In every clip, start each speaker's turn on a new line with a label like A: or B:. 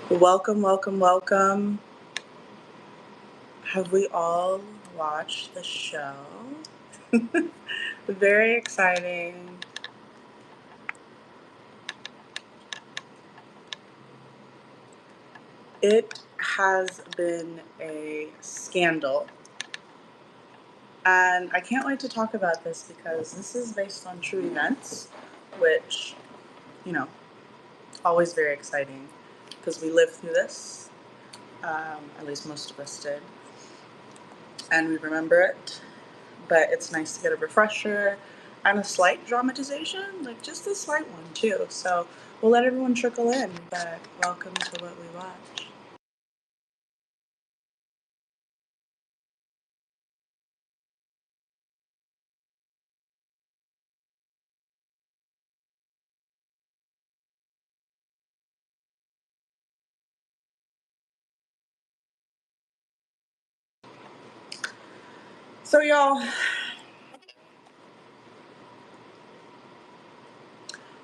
A: Welcome, welcome, welcome. Have we all watched the show? Very exciting. It has been a scandal. And I can't wait to talk about this because this is based on true events, which, you know, always very exciting because we lived through this. At least most of us did. And we remember it. But it's nice to get a refresher and a slight dramatization, like just a slight one too. So we'll let everyone trickle in, but welcome to what we watch. So y'all,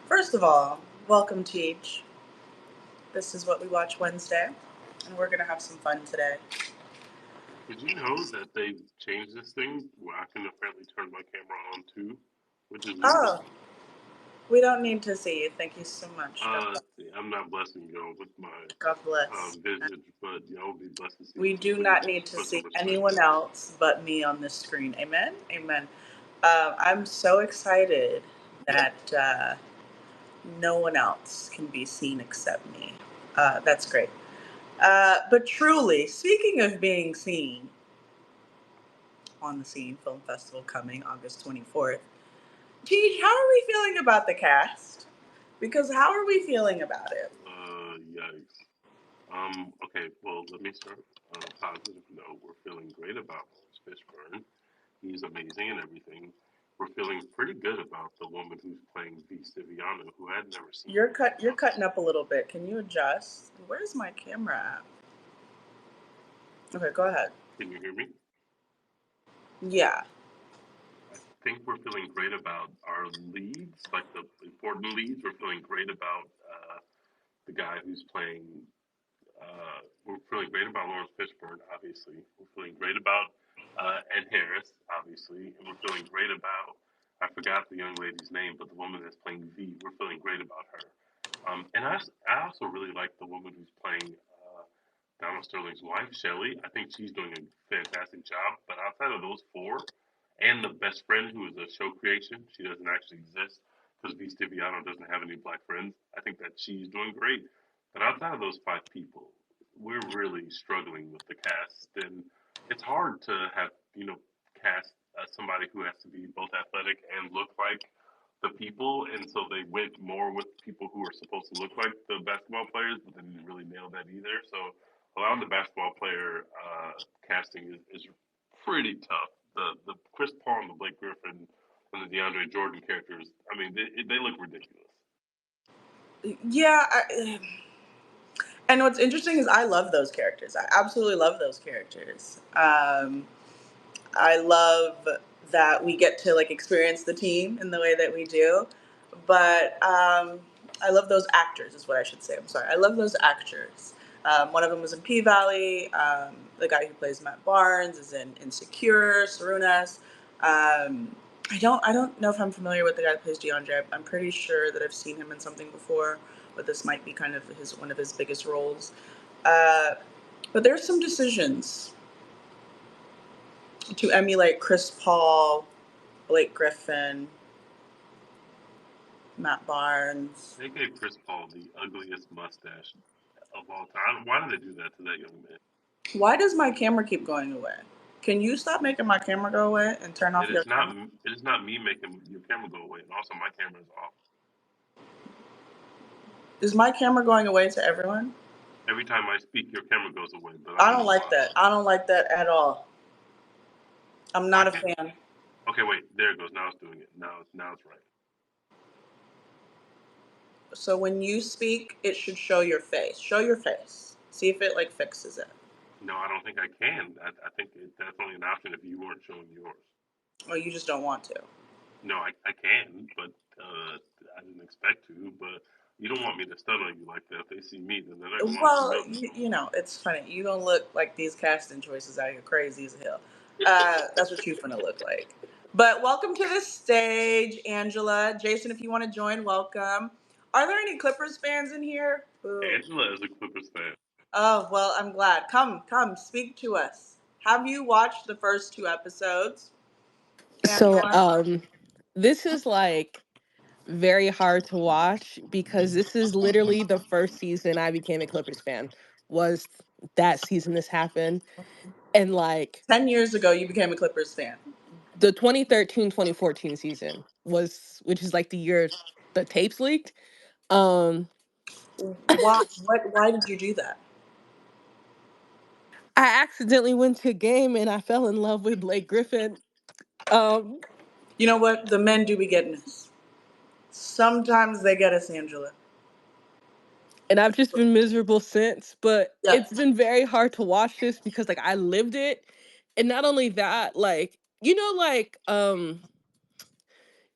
A: first of all, welcome Teach. This is what we watch Wednesday, and we're gonna have some fun today.
B: Did you know that they changed this thing where I can apparently turn my camera on too, which is weird.
A: Oh, we don't need to see you. Thank you so much.
B: I'm not blessing y'all with my
A: God bless.
B: vision, but y'all will be blessed to see
A: We
B: me. So
A: do
B: please
A: not need to
B: put some
A: see
B: respect
A: anyone
B: on it.
A: else but me on this screen. Amen. Amen. I'm so excited that no one else can be seen except me. That's great. But truly, speaking of being seen on the Scene Film Festival coming August 24th, Teej, how are we feeling about the cast? Because how are we feeling about it?
B: Yikes. Okay, well, let me start on a positive note. We're feeling great about Lawrence Fishburne. He's amazing and everything. We're feeling pretty good about the woman who's playing V. Stiviano, who I had never seen before.
A: You're cutting up a little bit. Can you adjust? Where's my camera at? Okay, go ahead.
B: Can you hear me?
A: Yeah.
B: I think we're feeling great about our leads, like the important leads. We're feeling great about the guy who's playing. We're feeling great about Lawrence Fishburne, obviously. We're feeling great about Ed Harris, obviously, and we're feeling great about. I forgot the young lady's name, but the woman that's playing V. We're feeling great about her. I also really like the woman who's playing Donald Sterling's wife, Shelley. I think she's doing a fantastic job. But outside of those four, and the best friend who is a show creation, she doesn't actually exist because V. Stiviano doesn't have any black friends. I think that she's doing great. But outside of those five people, we're really struggling with the cast, and it's hard to have cast somebody who has to be both athletic and look like the people, and so they went more with people who are supposed to look like the basketball players, but they didn't really nail that either. So a lot of the basketball player casting is pretty tough. The Chris Paul and the Blake Griffin and the DeAndre Jordan characters, I mean, they look ridiculous.
A: Yeah. And what's interesting is I love those characters. I absolutely love those characters. I love that we get to like experience the team in the way that we do. But I love those actors, is what I should say. I'm sorry. I love those actors. One of them was in P Valley. The guy who plays Matt Barnes is in Insecure, Sarunas. I don't know if I'm familiar with the guy that plays DeAndre. I'm pretty sure that I've seen him in something before, but this might be kind of his one of his biggest roles. Uh, but there's some decisions to emulate Chris Paul, Blake Griffin, Matt Barnes.
B: They gave Chris Paul the ugliest mustache of all time. Why did they do that to that young man?
A: Why does my camera keep going away? Can you stop making my camera go away and turn off
B: It
A: your
B: is not.
A: camera?
B: It is not me making your camera go away, and also my camera is off.
A: Is my camera going away to everyone?
B: Every time I speak, your camera goes away, but
A: I
B: I'm
A: don't
B: just
A: like
B: fine.
A: that. I don't like that at all. I'm
B: Why
A: not a
B: can't?
A: fan.
B: Okay, wait. There it goes. Now it's doing it. Now it's right.
A: So when you speak, it should show your face. Show your face. See if it like fixes it.
B: No, I don't think I can. I think that's only an option if you weren't showing yours.
A: Or you just don't want to.
B: No, I can, but I didn't expect to. But You don't want me to stun on you like that. If they see me, then they're not gonna want to see
A: Well,
B: nothing.
A: you know, it's funny. You don't look like these casting choices out here crazy as hell. That's what you finna look like. But welcome to the stage, Angela. Jason, if you want to join, welcome. Are there any Clippers fans in here? Boo.
B: Angela is a Clippers fan.
A: Oh, well, I'm glad. Come, speak to us. Have you watched the first two episodes,
C: So
A: Angela?
C: this is like very hard to watch because this is literally the first season I became a Clippers fan. Was that season this happened? And like
A: 10 years ago, you became a Clippers fan.
C: the 2013-2014 season was, which is like the year the tapes leaked. Um
A: Why? Why did you do that?
C: I accidentally went to a game and I fell in love with Blake Griffin. Um
A: You know what? The men do be getting us. Sometimes they get us, Angela.
C: and I've just been miserable since, but
A: Yeah.
C: it's been very hard to watch this because like I lived it. And not only that, like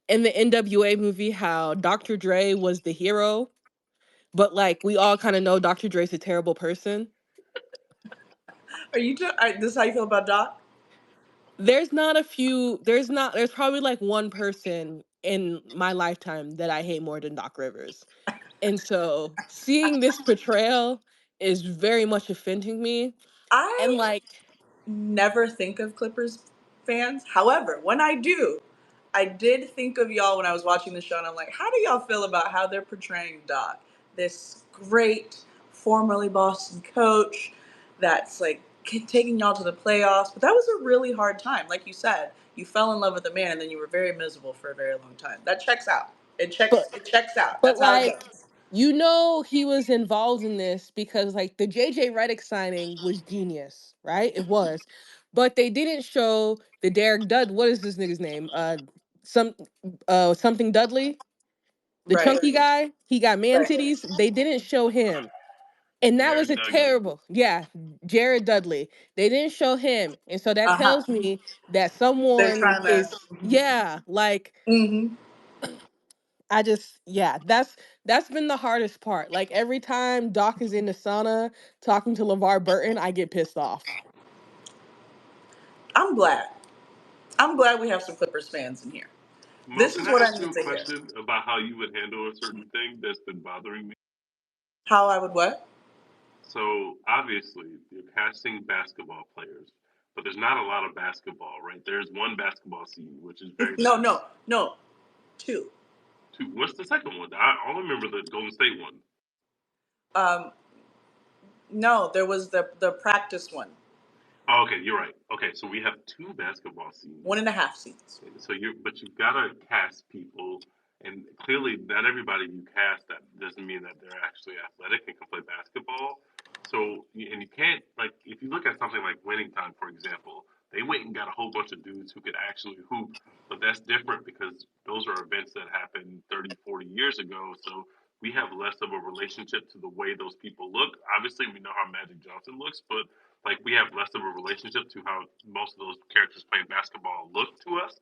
C: in the NWA movie how Dr. Dre was the hero, but like we all kind of know Dr. Dre's a terrible person.
A: Are you? This is how you feel about Doc?
C: There's probably like one person in my lifetime that I hate more than Doc Rivers. And so seeing this portrayal is very much offending me. And
A: I
C: like
A: never think of Clippers fans. However, when I do, I did think of y'all when I was watching the show, and I'm like, how do y'all feel about how they're portraying Doc, this great formerly Boston coach that's like taking y'all to the playoffs? But that was a really hard time. Like you said, you fell in love with the man, and then you were very miserable for a very long time. That checks out. It checks.
C: but
A: It checks out.
C: but
A: That's how it
C: like
A: goes.
C: he was involved in this because like the JJ Redick signing was genius, right? It was. But they didn't show the Derek Dud what is this nigga's name? Some something Dudley, the
A: Right.
C: chunky guy, he got man
A: Right.
C: titties. They didn't show him. And that was
B: Jared
C: a
B: Dudley.
C: terrible, yeah, Jared Dudley. They didn't show him. And so that
A: Uh huh.
C: tells me that
A: They're
C: someone
A: trying to.
C: is, yeah, like
A: Mm-hmm.
C: yeah, that's been the hardest part. Like every time Doc is in the sauna talking to LeVar Burton, I get pissed off.
A: I'm glad. I'm glad we have some Clippers fans in here.
B: Mo,
A: This
B: can
A: is
B: I
A: what I
B: ask you
A: need
B: a
A: to hear.
B: question about how you would handle a certain thing that's been bothering me?
A: How I would what?
B: So obviously you're casting basketball players, but there's not a lot of basketball, right? There's one basketball scene which is very
A: No,
B: famous.
A: no, no. Two.
B: Two. What's the second one? I only remember the Golden State one.
A: Um, no, there was the practice one,
B: Oh, okay, you're right. Okay, so we have two basketball scenes.
A: 1.5 seasons.
B: So but you've got to cast people, and clearly not everybody you cast that doesn't mean that they're actually athletic and can play basketball. So and you can't like if you look at something like Winning Time, for example, they went and got a whole bunch of dudes who could actually hoop, but that's different because those are events that happened 30, 40 years ago. So we have less of a relationship to the way those people look. Obviously, we know how Magic Johnson looks, but like we have less of a relationship to how most of those characters playing basketball look to us.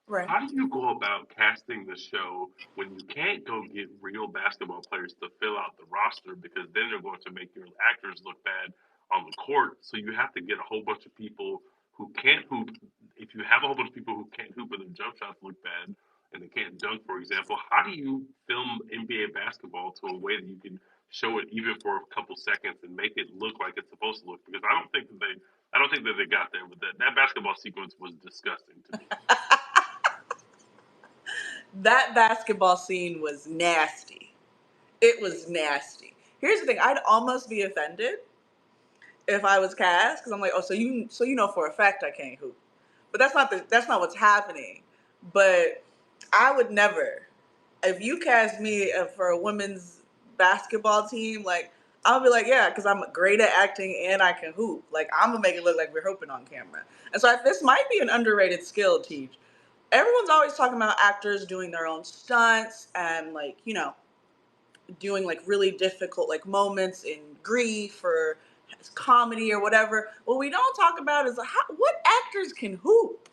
A: Right.
B: How do you go about casting the show when you can't go get real basketball players to fill out the roster because then they're going to make your actors look bad on the court? So you have to get a whole bunch of people who can't hoop. If you have a whole bunch of people who can't hoop and their jump shots look bad and they can't dunk, for example, how do you film NBA basketball to a way that you can show it even for a couple seconds and make it look like it's supposed to look? Because I don't think that they got there. But that basketball sequence was disgusting to me.
A: That basketball scene was nasty. It was nasty. Here's the thing: I'd almost be offended if I was cast because I'm like, oh, so you know for a fact I can't hoop, but that's not what's happening. But I would never. If you cast me for a women's basketball team, like I'll be like, yeah, because I'm great at acting and I can hoop. Like I'm gonna make it look like we're hooping on camera. And so this might be an underrated skill, Teach. Everyone's always talking about actors doing their own stunts and like doing like really difficult like moments in grief or comedy or whatever. What we don't talk about is what actors can hoop.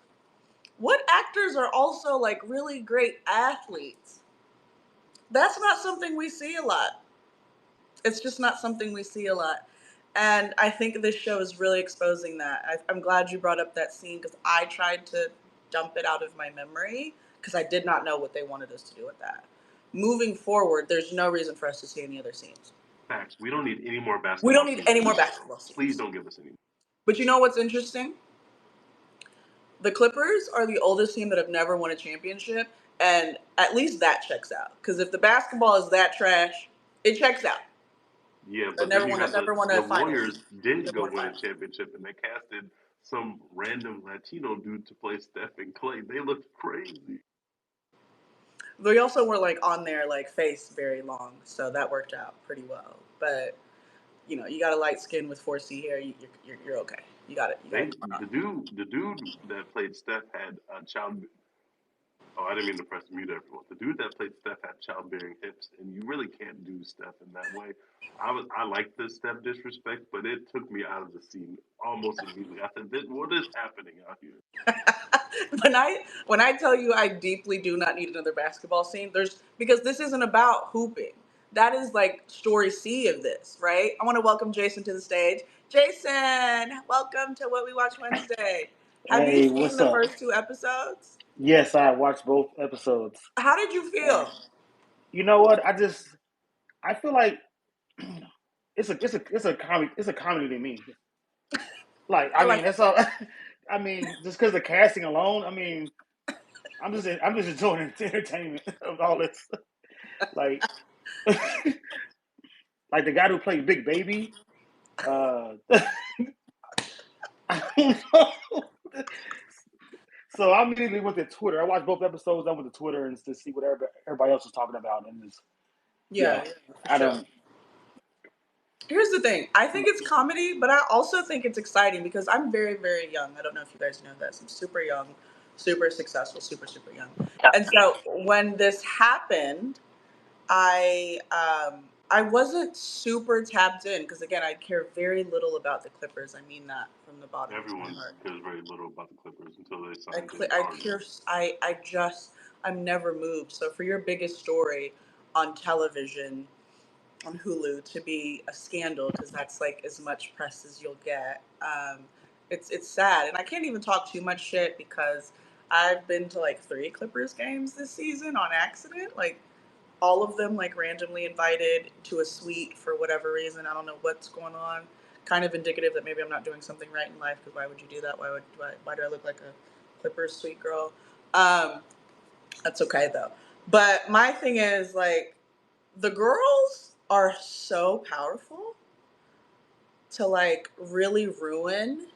A: What actors are also like really great athletes That's not something we see a lot. It's just not something we see a lot. And I think this show is really exposing that. I'm glad you brought up that scene because I tried to dump it out of my memory because I did not know what they wanted us to do with that. Moving forward, there's no reason for us to see any other scenes.
B: Facts. We don't need any more
A: We
B: basketball
A: don't need
B: scenes
A: any
B: in
A: more
B: this show.
A: basketball
B: Please
A: scenes.
B: don't give us any.
A: But you know what's interesting? The Clippers are the oldest team that have never won a championship, and at least that checks out. Because if the basketball is that trash, it checks out.
B: Yeah,
A: They
B: but then you got
A: never won
B: the
A: a finals.
B: Warriors didn't
A: Never
B: go
A: won a
B: win a
A: finals.
B: championship, and they casted some random Latino dude to play Steph and Clay. They looked crazy.
A: They also were like on their like face very long, so that worked out pretty well. But you know, you got a light skin with 4C hair, you're okay. You got it. You got
B: They
A: it going on.
B: the dude that played Steph had a child. Oh, I didn't mean to press mute everyone. The dude that played Steph had childbearing hips, and you really can't do Steph in that way. I like the Steph disrespect, but it took me out of the scene almost immediately. I said, "What is happening out here?"
A: When I tell you I deeply do not need another basketball scene, there's because this isn't about hooping. That is like story C of this, right? I want to welcome Jason to the stage. Jason, welcome to What We Watch Wednesday. Have you
D: Hey,
A: seen
D: what's
A: the
D: up?
A: first two episodes?
D: Yes, I watched both episodes.
A: How did you feel?
D: And you know what? I feel like it's a comedy to me. Like I
A: I like
D: mean,
A: it.
D: that's all. I mean, just because the casting alone, I mean, I'm just enjoying the entertainment of all this. Like like the guy who played Big Baby. I don't know. So I immediately went to Twitter. I watched both episodes. I went to Twitter and to see what everybody else was talking about, and it's
A: Yeah,
D: yeah.
A: yeah, for
D: I
A: sure.
D: don't.
A: Here's the thing. I think it's comedy, but I also think it's exciting because I'm very, very young. I don't know if you guys know this. I'm super young, super successful, super, super young. And so when this happened, I wasn't super tapped in because again, I care very little about the Clippers. I mean that from the bottom of my
B: Everyone
A: heart.
B: cares very little about the Clippers until they
A: I,
B: sign
A: cl-
B: James
A: I
B: Harden.
A: care. I just I'm never moved. So for your biggest story on television on Hulu to be a scandal because that's like as much press as you'll get. It's sad, and I can't even talk too much shit because I've been to like 3 Clippers games this season on accident. Like all of them, like randomly invited to a suite for whatever reason. I don't know what's going on. Kind of indicative that maybe I'm not doing something right in life. Because why would you do that? Why do I look like a Clippers sweet girl? Um, that's okay though. But my thing is like the girls are so powerful to like really ruin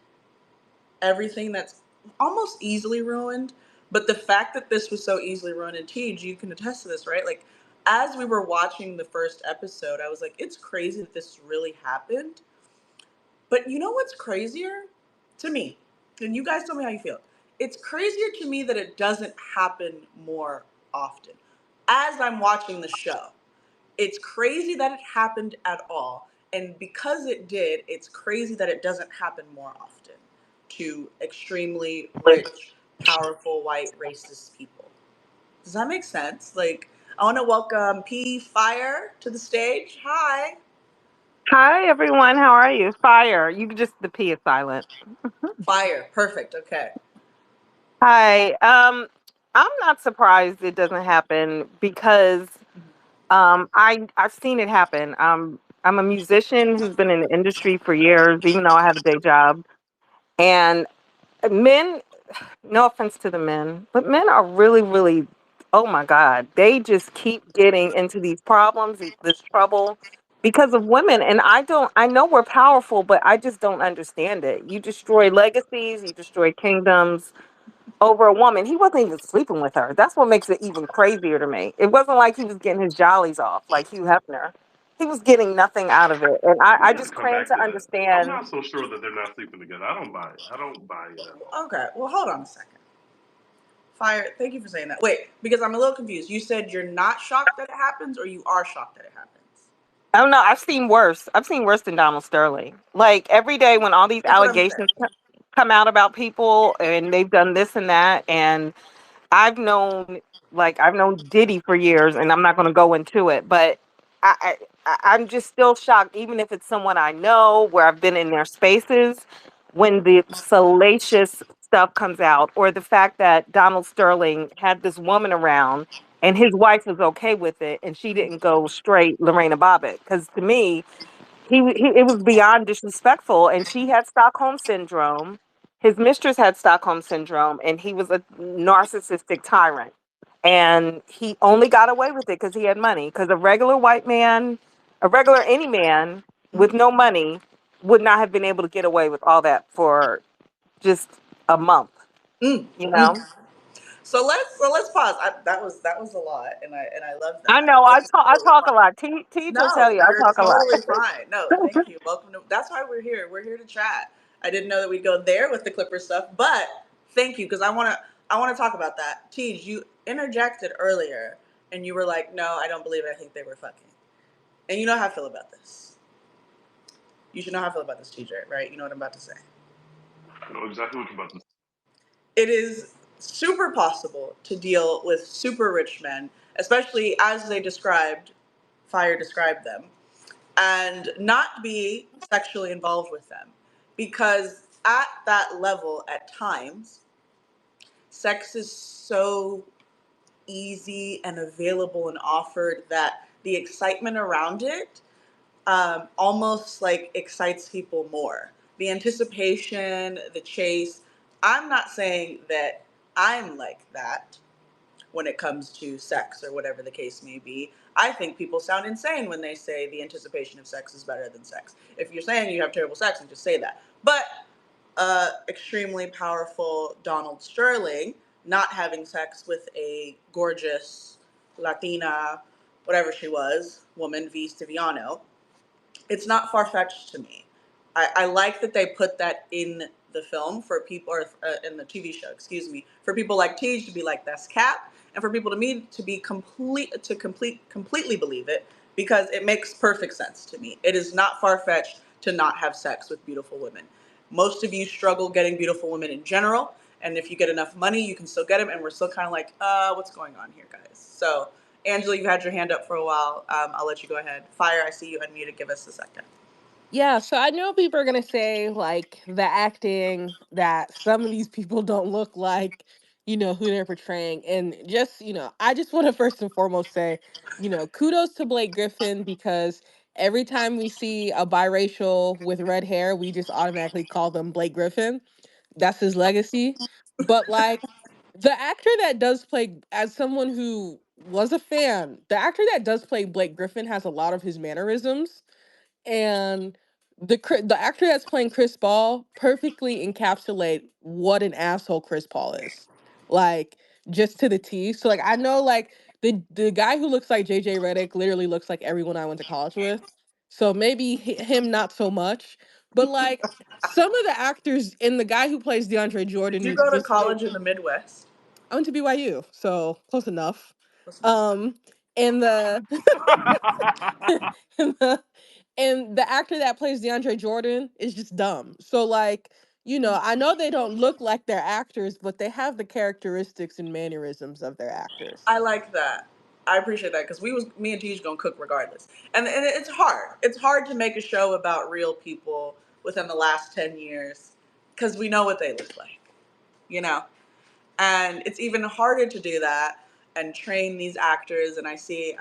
A: everything that's almost easily ruined. But the fact that this was so easily ruined, and Tej, you can attest to this, right? Like, as we were watching the first episode, I was like, it's crazy that this really happened. But you know what's crazier to me? And you guys tell me how you feel. It's crazier to me that it doesn't happen more often as I'm watching the show. It's crazy that it happened at all. And because it did, it's crazy that it doesn't happen more often to extremely rich, powerful, white, racist people. Does that make sense? Like, I want to welcome P Fire to the stage. Hi.
E: Hi everyone, how are you? Fire. You can just the P is silent.
A: Fire. Perfect. Okay.
E: Hi. I'm not surprised it doesn't happen because I've seen it happen. I'm a musician who's been in the industry for years, even though I have a day job. And men, no offense to the men, but men are really, really, oh my God, they just keep getting into these problems, this trouble because of women. And I know we're powerful, but I just don't understand it. You destroy legacies, you destroy kingdoms over a woman. He wasn't even sleeping with her. That's what makes it even crazier to me. It wasn't like he was getting his jollies off like Hugh Hefner. He was getting nothing out of it. And
B: We
E: I
B: got to
E: just
B: come
E: claim
B: back
E: to
B: to that. I'm
E: understand.
B: not so sure that they're not sleeping together. I don't buy it. I don't buy it at all.
A: Okay. Well, hold on a second. Fire. Thank you for saying that. Wait, because I'm a little confused. You said you're not shocked that it happens, or you are shocked that it happens?
E: I don't know. I've seen worse. I've seen worse than Donald Sterling. Like every day when all these
A: That's what I'm saying.
E: allegations come out about people and they've done this and that, and I've known Diddy for years, and I'm not going to go into it, but I'm just still shocked, even if it's someone I know where I've been in their spaces, when the salacious stuff comes out, or the fact that Donald Sterling had this woman around and his wife was okay with it, and she didn't go straight Lorena Bobbitt. Because to me, he it was beyond disrespectful, and she had Stockholm syndrome. His mistress had Stockholm syndrome, and he was a narcissistic tyrant. And he only got away with it because he had money. Because a regular white man, a regular any man with no money, would not have been able to get away with all that for just a month.
A: Mm,
E: You
A: mm.
E: know.
A: So let's pause. That was a lot, and I love
E: I
A: that.
E: know.
A: Welcome to
E: I
A: Totally
E: talk a
A: Fine.
E: lot. Teach will tell
A: No,
E: you I
A: you're
E: talk a lot.
A: totally fine. No, thank you. Welcome to. That's why we're here. We're here to chat. I didn't know that we'd go there with the Clipper stuff, but thank you because I wanna talk about that. Tej, you interjected earlier, and you were like, "No, I don't believe it. I think they were fucking." And you know how I feel about this. You should know how I feel about this, TJ, right? You know what I'm about to say.
B: I know exactly what you're about to say.
A: It is super possible to deal with super rich men, especially as they described, Fire described them, and not be sexually involved with them. Because at that level, at times, sex is so easy and available and offered that the excitement around it almost like excites people more. The anticipation, the chase. I'm not saying that I'm like that when it comes to sex or whatever the case may be. I think people sound insane when they say the anticipation of sex is better than sex. If you're saying you have terrible sex, then just say that. But extremely powerful Donald Sterling not having sex with a gorgeous Latina, whatever she was, woman, V. Stiviano, it's not far fetched to me. I like that they put that in the film for people, or in the TV show, excuse me, for people like Tej to be like, that's cap, and for people to me to be completely believe it because it makes perfect sense to me. It is not far fetched to not have sex with beautiful women. Most of you struggle getting beautiful women in general, and if you get enough money, you can still get them. And we're still kind of like, what's going on here, guys? So Angela, you've had your hand up for a while. I'll let you go ahead. Fire, I see you unmuted. Give us a second.
C: Yeah, so I know people are gonna say like the acting that some of these people don't look like, who they're portraying. And just, I just want to first and foremost say, kudos to Blake Griffin because every time we see a biracial with red hair, we just automatically call them Blake Griffin. That's his legacy. But like the actor that does play, as someone who was a fan, the actor that does play Blake Griffin has a lot of his mannerisms, and the actor that's playing Chris Paul perfectly encapsulate what an asshole Chris Paul is, like just to the T. So like I know like the guy who looks like JJ Redick literally looks like everyone I went to college with. So maybe him not so much, but like some of the actors and the guy who plays DeAndre
A: Did
C: Jordan
A: you
C: is
A: go to
C: just
A: college in the Midwest?
C: I went to BYU, so close enough.
A: Close enough.
C: Um, and the and the actor that plays DeAndre Jordan is just dumb. So like, I know they don't look like they're actors, but they have the characteristics and mannerisms of their actors.
A: I like that. I appreciate that because me and Tej gonna cook regardless, and it's hard. It's hard to make a show about real people within the last 10 years because we know what they look like, you know. And it's even harder to do that and train these actors. And I see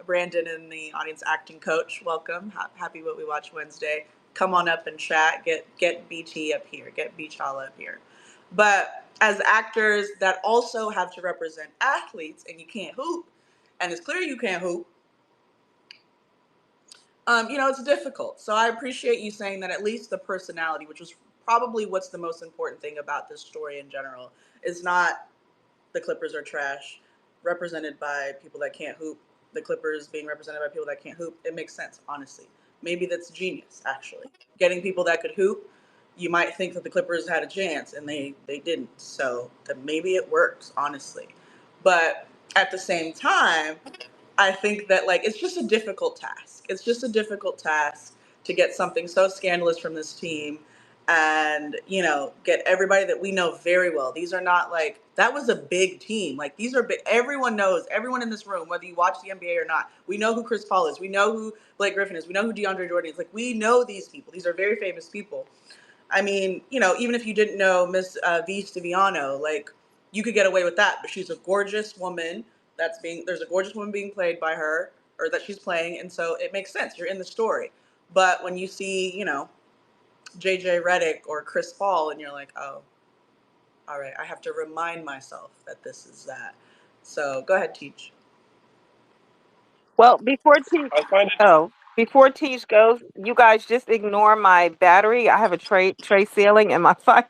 A: Brandon in the audience, acting coach. Welcome, happy What We Watch Wednesday. Come on up and chat. Get BT up here. Get Beachala up here. But as actors that also have to represent athletes, and you can't hoop, and it's clear you can't hoop, it's difficult. So I appreciate you saying that at least the personality, which was probably what's the most important thing about this story in general, is not the Clippers are trash, represented by people that can't hoop. The Clippers being represented by people that can't hoop, it makes sense, honestly. Maybe that's genius, actually. Getting people that could hoop, you might think that the Clippers had a chance, and they didn't. So that maybe it works, honestly. But at the same time, I think that like it's just a difficult task. It's just a difficult task to get something so scandalous from this team and get everybody that we know very well. These are not like, that was a big team. Like, these are big, everyone knows, everyone in this room, whether you watch the NBA or not, we know who Chris Paul is, we know who Blake Griffin is, we know who DeAndre Jordan is. Like, we know these people. These are very famous people. I mean, even if you didn't know Miss V Stiviano, like, you could get away with that. But she's a gorgeous woman there's a gorgeous woman being played by her, or that she's playing, and so it makes sense. You're in the story. But when you see, JJ Redick or Chris Paul, and you're like, oh, all right, I have to remind myself that this is that. So go ahead, Teach.
E: Well, before Teach,
B: I find it.
E: before Teach goes, you guys just ignore my battery. I have a tray ceiling in my fire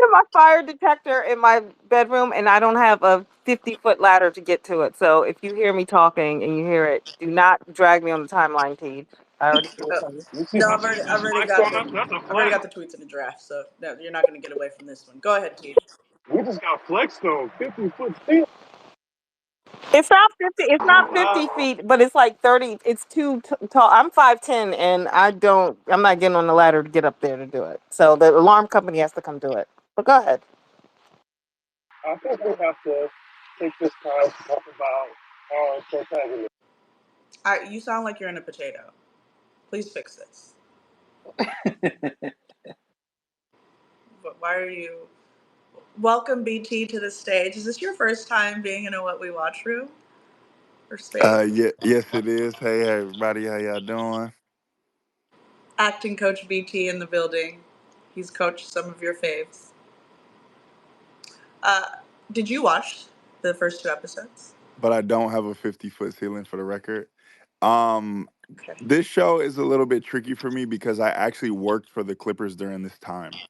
E: in my fire detector in my bedroom, and I don't have a 50-foot ladder to get to it. So if you hear me talking and you hear it, do not drag me on the timeline, Teach. I already gave it
A: Oh,
E: to you.
B: You see
A: no,
B: this? This
A: I've already
B: flex
A: got
B: on
A: the
B: us? That's a
A: I've already
B: flex.
A: got the tweets in the draft. So no, you're not going to get away from this one. Go ahead, Teach.
B: We just got flexed on 50-foot steel.
E: It's not 50. It's not
B: Uh,
E: 50 feet, but it's like 30. It's too tall. I'm 5'10", and I don't. I'm not getting on the ladder to get up there to do it. So the alarm company has to come do it. But go ahead.
B: I think we have to take this time to talk about our protagonist.
A: You sound like you're in a potato. Please fix this. But why are you? Welcome, BT, to the stage. Is this your first time being in a What We Watch room or space?
F: Yeah, yes, it is. Hey, everybody, how y'all doing?
A: Acting coach BT in the building. He's coached some of your faves. Uh, did you watch the first two episodes?
F: But I don't have a 50-foot ceiling for the record. Um,
A: Okay.
F: this show is a little bit tricky for me because I actually worked for the Clippers during this time,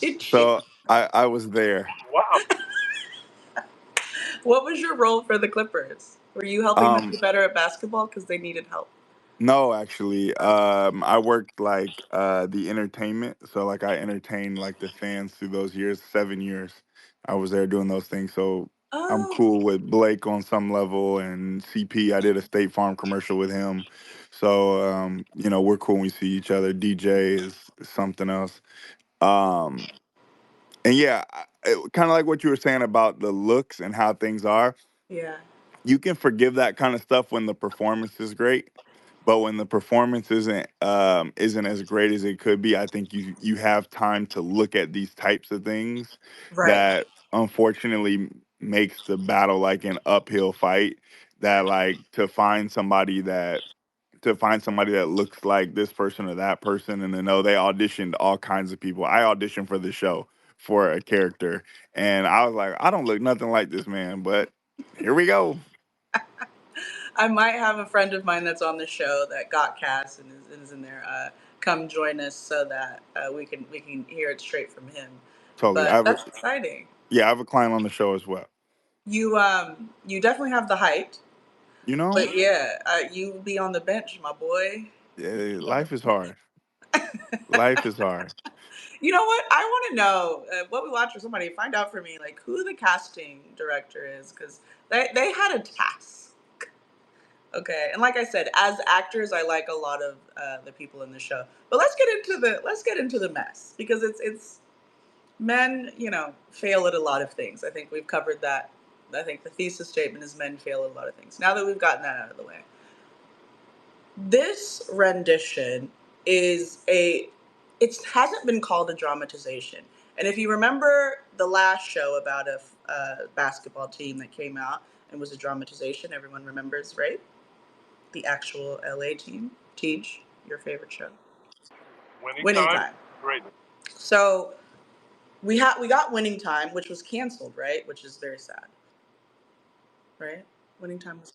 A: Did you?
F: so I was there.
B: Wow.
A: What was your role for the Clippers? Were you helping them
F: Um,
A: be better at basketball because they needed help?
F: no, actually, I worked like the entertainment, so like I entertained like the fans through those years, 7 years. I was there doing those things, so I'm
A: Oh,
F: cool with Blake on some level, and CP. I did a State Farm commercial with him, so we're cool when we see each other. DJ is something else, um, and yeah, kind of like what you were saying about the looks and how things are.
A: yeah.
F: You can forgive that kind of stuff when the performance is great, but when the performance isn't as great as it could be, I think you have time to look at these types of things
A: Right.
F: that unfortunately makes the battle like an uphill fight. That like to find somebody that looks like this person or that person, and then they auditioned all kinds of people. I auditioned for the show for a character, and I was like, I don't look nothing like this man, but here we go.
A: I might have a friend of mine that's on the show that got cast and is in there. Come join us so that we can hear it straight from him.
F: Totally.
A: But that's exciting.
F: I have a client on the show as well.
A: You definitely have the height,
F: You know,
A: but yeah, you be on the bench, my boy.
F: life is hard. Life is hard.
A: You know what? I want to know What We Watch, or somebody find out for me, like, who the casting director is, because they had a task. Okay, and like I said, as actors, I like a lot of the people in the show. But let's get into the mess, because it's men, fail at a lot of things. I think we've covered that. I think the thesis statement is men fail at a lot of things. Now that we've gotten that out of the way, this rendition is it hasn't been called a dramatization. And if you remember the last show about a basketball team that came out and was a dramatization, everyone remembers, right? The actual LA team. Teach, your favorite show.
B: Winning
A: Winning
B: time,
A: Time.
B: great.
A: So we got Winning Time, which was canceled, right? Which is very sad, right? Winning Time was.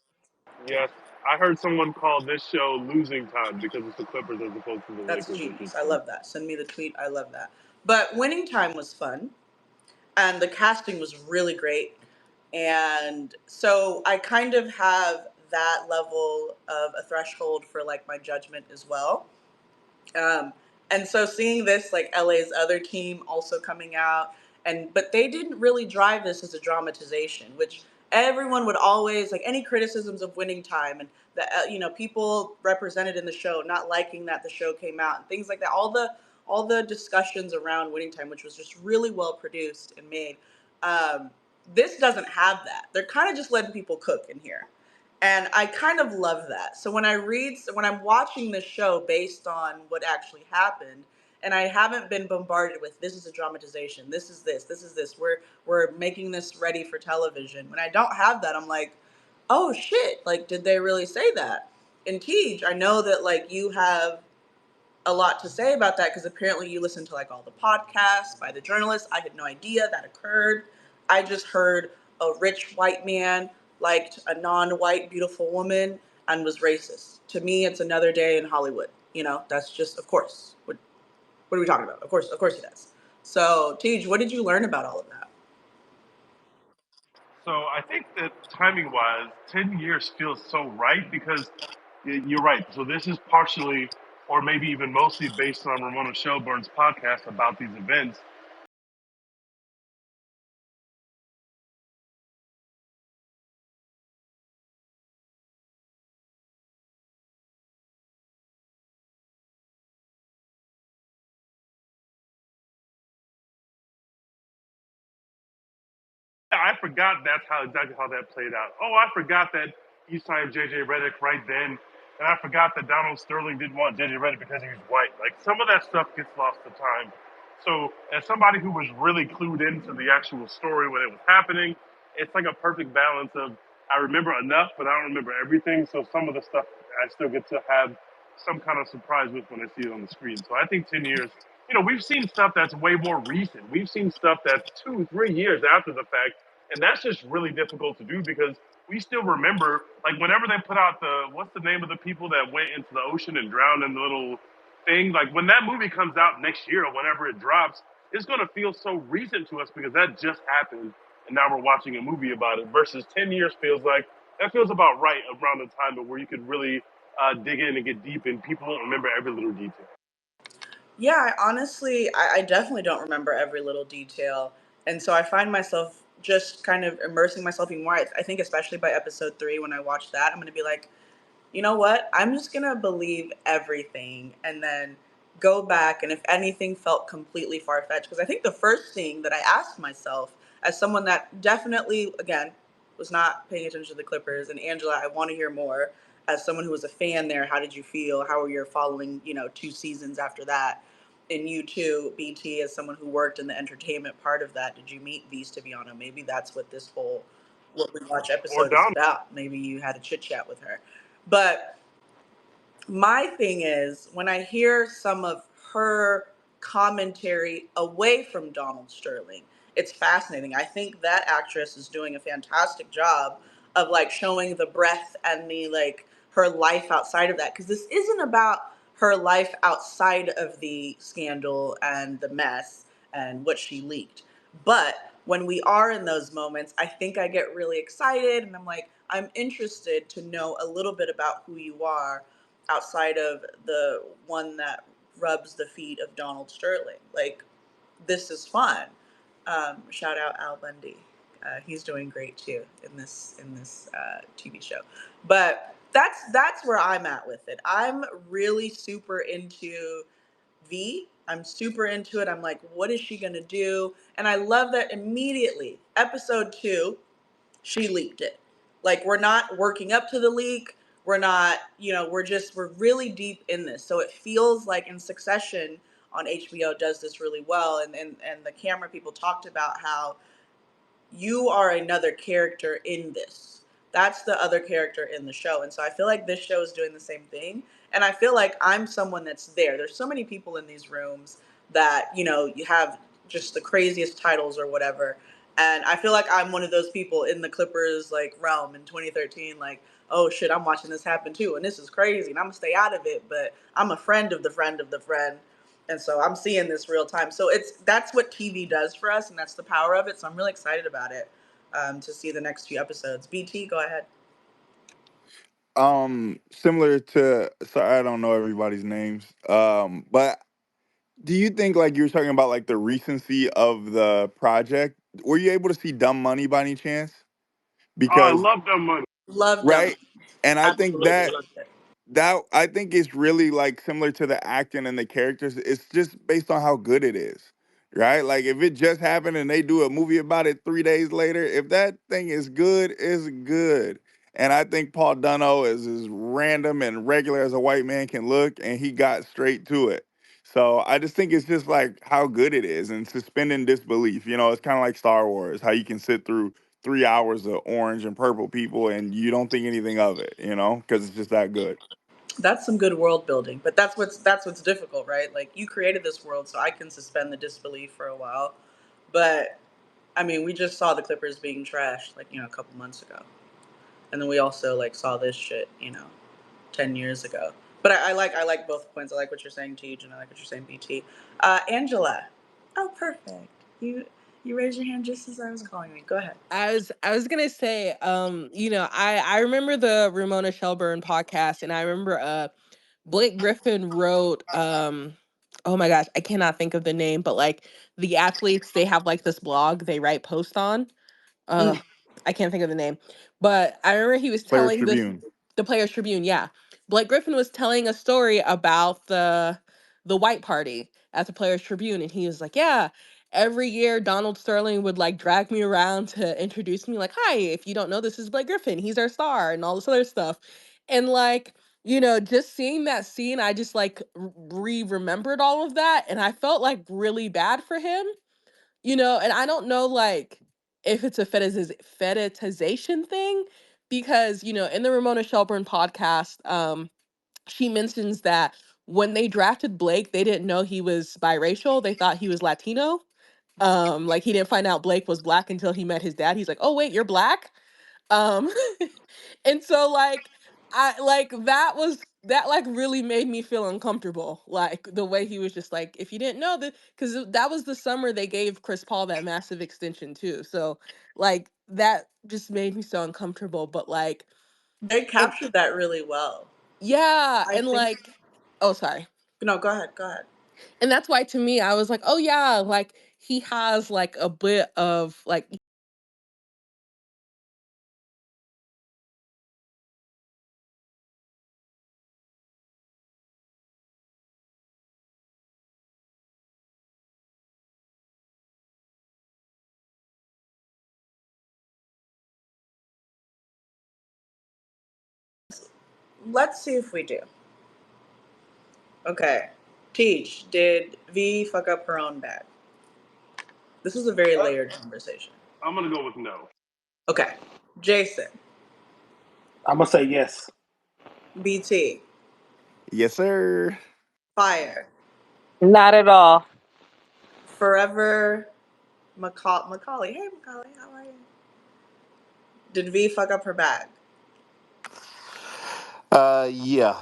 B: Yes, I heard someone call this show losing time because it's the Clippers as opposed to the
A: That's
B: Lakers, which is
A: genius. I love that. Send me the tweet. I love that. But Winning Time was fun, and the casting was really great. And so I kind of have that level of a threshold for like my judgment as well. Um, and so seeing this, like LA's other team also coming out, but they didn't really drive this as a dramatization, which everyone would always like any criticisms of Winning Time, and the people represented in the show not liking that the show came out and things like that. all the discussions around Winning Time, which was just really well produced and made. Um, this doesn't have that. They're kind of just letting people cook in here. And I kind of love that. So when I'm watching this show based on what actually happened, and I haven't been bombarded with this is a dramatization, this is this, we're making this ready for television. When I don't have that, I'm like, oh shit, like did they really say that? And Tej, I know that like you have a lot to say about that because apparently you listen to like all the podcasts by the journalists. I had no idea that occurred. I just heard a rich white man liked a non-white beautiful woman and was racist. To me, it's another day in Hollywood. You know, that's just of course. What are we talking about? Of course he does. So, Tej, what did you learn about all of that?
B: So I think that timing wise, 10 years feels so right because you're right. So this is partially, or maybe even mostly, based on Ramona Shelburne's podcast about these events. I forgot that's how exactly how that played out. Oh, I forgot that he signed JJ Redick right then, and I forgot that Donald Sterling didn't want JJ Redick because he was white. Like some of that stuff gets lost to time. So, as somebody who was really clued into the actual story when it was happening, it's like a perfect balance of I remember enough, but I don't remember everything. So some of the stuff I still get to have some kind of surprise with when I see it on the screen. So I think 10 years. We've seen stuff that's way more recent. We've seen stuff that's 2, 3 years after the fact, and that's just really difficult to do because we still remember, like, whenever they put out what's the name of the people that went into the ocean and drowned in the little thing? Like, when that movie comes out next year or whenever it drops, it's going to feel so recent to us because that just happened, and now we're watching a movie about it. Versus 10 years feels like that feels about right around the time of where you could really dig in and get deep, and people don't remember every little detail.
A: Yeah, I definitely don't remember every little detail. And so I find myself just kind of immersing myself even more. I think, especially by episode 3, when I watch that, I'm going to be like, you know what? I'm just going to believe everything and then go back. And if anything felt completely far fetched, because I think the first thing that I asked myself, as someone that definitely, again, was not paying attention to the Clippers, and Angela, I want to hear more. As someone who was a fan there, how did you feel? How were you following, 2 seasons after that? And you too, BT, as someone who worked in the entertainment part of that, did you meet V's Tibiano? Maybe that's what this whole What We Watch
B: Or
A: episode is
B: Donald.
A: about. Maybe you had a chit chat with her. But my thing is when I hear some of her commentary away from Donald Sterling, it's fascinating. I think that actress is doing a fantastic job of like showing the breadth and the like her life outside of that, because this isn't about her life outside of the scandal and the mess and what she leaked. But when we are in those moments, I think I get really excited and I'm like, I'm interested to know a little bit about who you are outside of the one that rubs the feet of Donald Sterling. Like, this is fun. Shout out Al Bundy. He's doing great too in this TV show. But that's where I'm at with it. I'm really super into V. I'm super into it. I'm like, what is she gonna do? And I love that immediately. Episode 2, she leaked it. Like, we're not working up to the leak. We're not, we're really deep in this. So it feels like in Succession on HBO does this really well. And the camera people talked about how you are another character in this. That's the other character in the show. And so I feel like this show is doing the same thing. And I feel like I'm someone that's there. There's so many people in these rooms that, you have just the craziest titles or whatever. And I feel like I'm one of those people in the Clippers like realm in 2013, like, oh shit, I'm watching this happen too. And this is crazy. And I'm gonna stay out of it, but I'm a friend of the friend of the friend. And so I'm seeing this real time. So that's what TV does for us, and that's the power of it. So I'm really excited about it, to see the next few episodes. BT, go ahead.
F: Similar to, sorry, I don't know everybody's names. But do you think, like you were talking about, like the recency of the project? Were you able to see Dumb Money by any chance?
B: Oh, I
F: Because
B: love that money.
A: Love Dumb.
F: right, and I think
A: Absolutely
F: that
A: loved it.
F: that I think is really like similar to the acting and the characters. It's just based on how good it is, right? Like if it just happened and they do a movie about it 3 days later, if that thing is good, it's good. And I think Paul Dano is as random and regular as a white man can look, and he got straight to it. So I just think it's just like how good it is and suspending disbelief. You know, it's kind of like Star Wars, how you can sit through 3 hours of orange and purple people and you don't think anything of it, you know, because it's just that good.
A: That's some good world building, but that's what's difficult, right? Like you created this world, so I can suspend the disbelief for a while. But I mean, we just saw the Clippers being trashed, like a couple months ago, and then we also like saw this shit, 10 years ago. But I like both points. I like what you're saying, Tej, and I like what you're saying, BT. Angela. Oh, perfect. You raised your hand just as I was calling you. Go ahead.
C: I was gonna say, I remember the Ramona Shelburne podcast, and I remember Blake Griffin wrote oh my gosh, I cannot think of the name, but like the athletes, they have like this blog they write post on. uh
A: Mm.
C: I can't think of the name, but I remember he was
F: Players
C: telling this,
F: Tribune.
C: the Players Tribune, yeah. Blake Griffin was telling a story about the white party at the Players Tribune, and he was like, yeah, every year Donald Sterling would like drag me around to introduce me, like, hi, if you don't know, this is Blake Griffin, he's our star, and all this other stuff. And like, just seeing that scene, I just like remembered all of that, and I felt like really bad for him. And I don't know, like, if it's a fetishization thing, because in the Ramona Shelburne podcast, she mentions that when they drafted Blake, they didn't know he was biracial. They thought he was Latino. Like he didn't find out Blake was black until he met his dad. He's like, oh wait, you're black. um and so like I like that like really made me feel uncomfortable, like the way he was just like, if you didn't know that, because that was the summer they gave Chris Paul that massive extension too. So like that just made me so uncomfortable. But like,
A: They
C: and
A: captured that really well.
C: yeah,
A: I
C: and
A: think.
C: like, oh sorry.
A: No, go ahead. Go ahead.
C: And that's why to me I was like, oh yeah, like he has like a bit of like,
A: Let's see if we do. Okay. Teach, did V fuck up her own bag? This is a very layered conversation.
B: I'm gonna go with no.
A: Okay. Jason,
D: I'm gonna say yes.
A: BT,
F: Yes, sir.
A: Fire,
E: Not at all.
A: Forever, Macaulay. Hey, Macaulay, how are you? Did V fuck up her bag?
G: Yeah.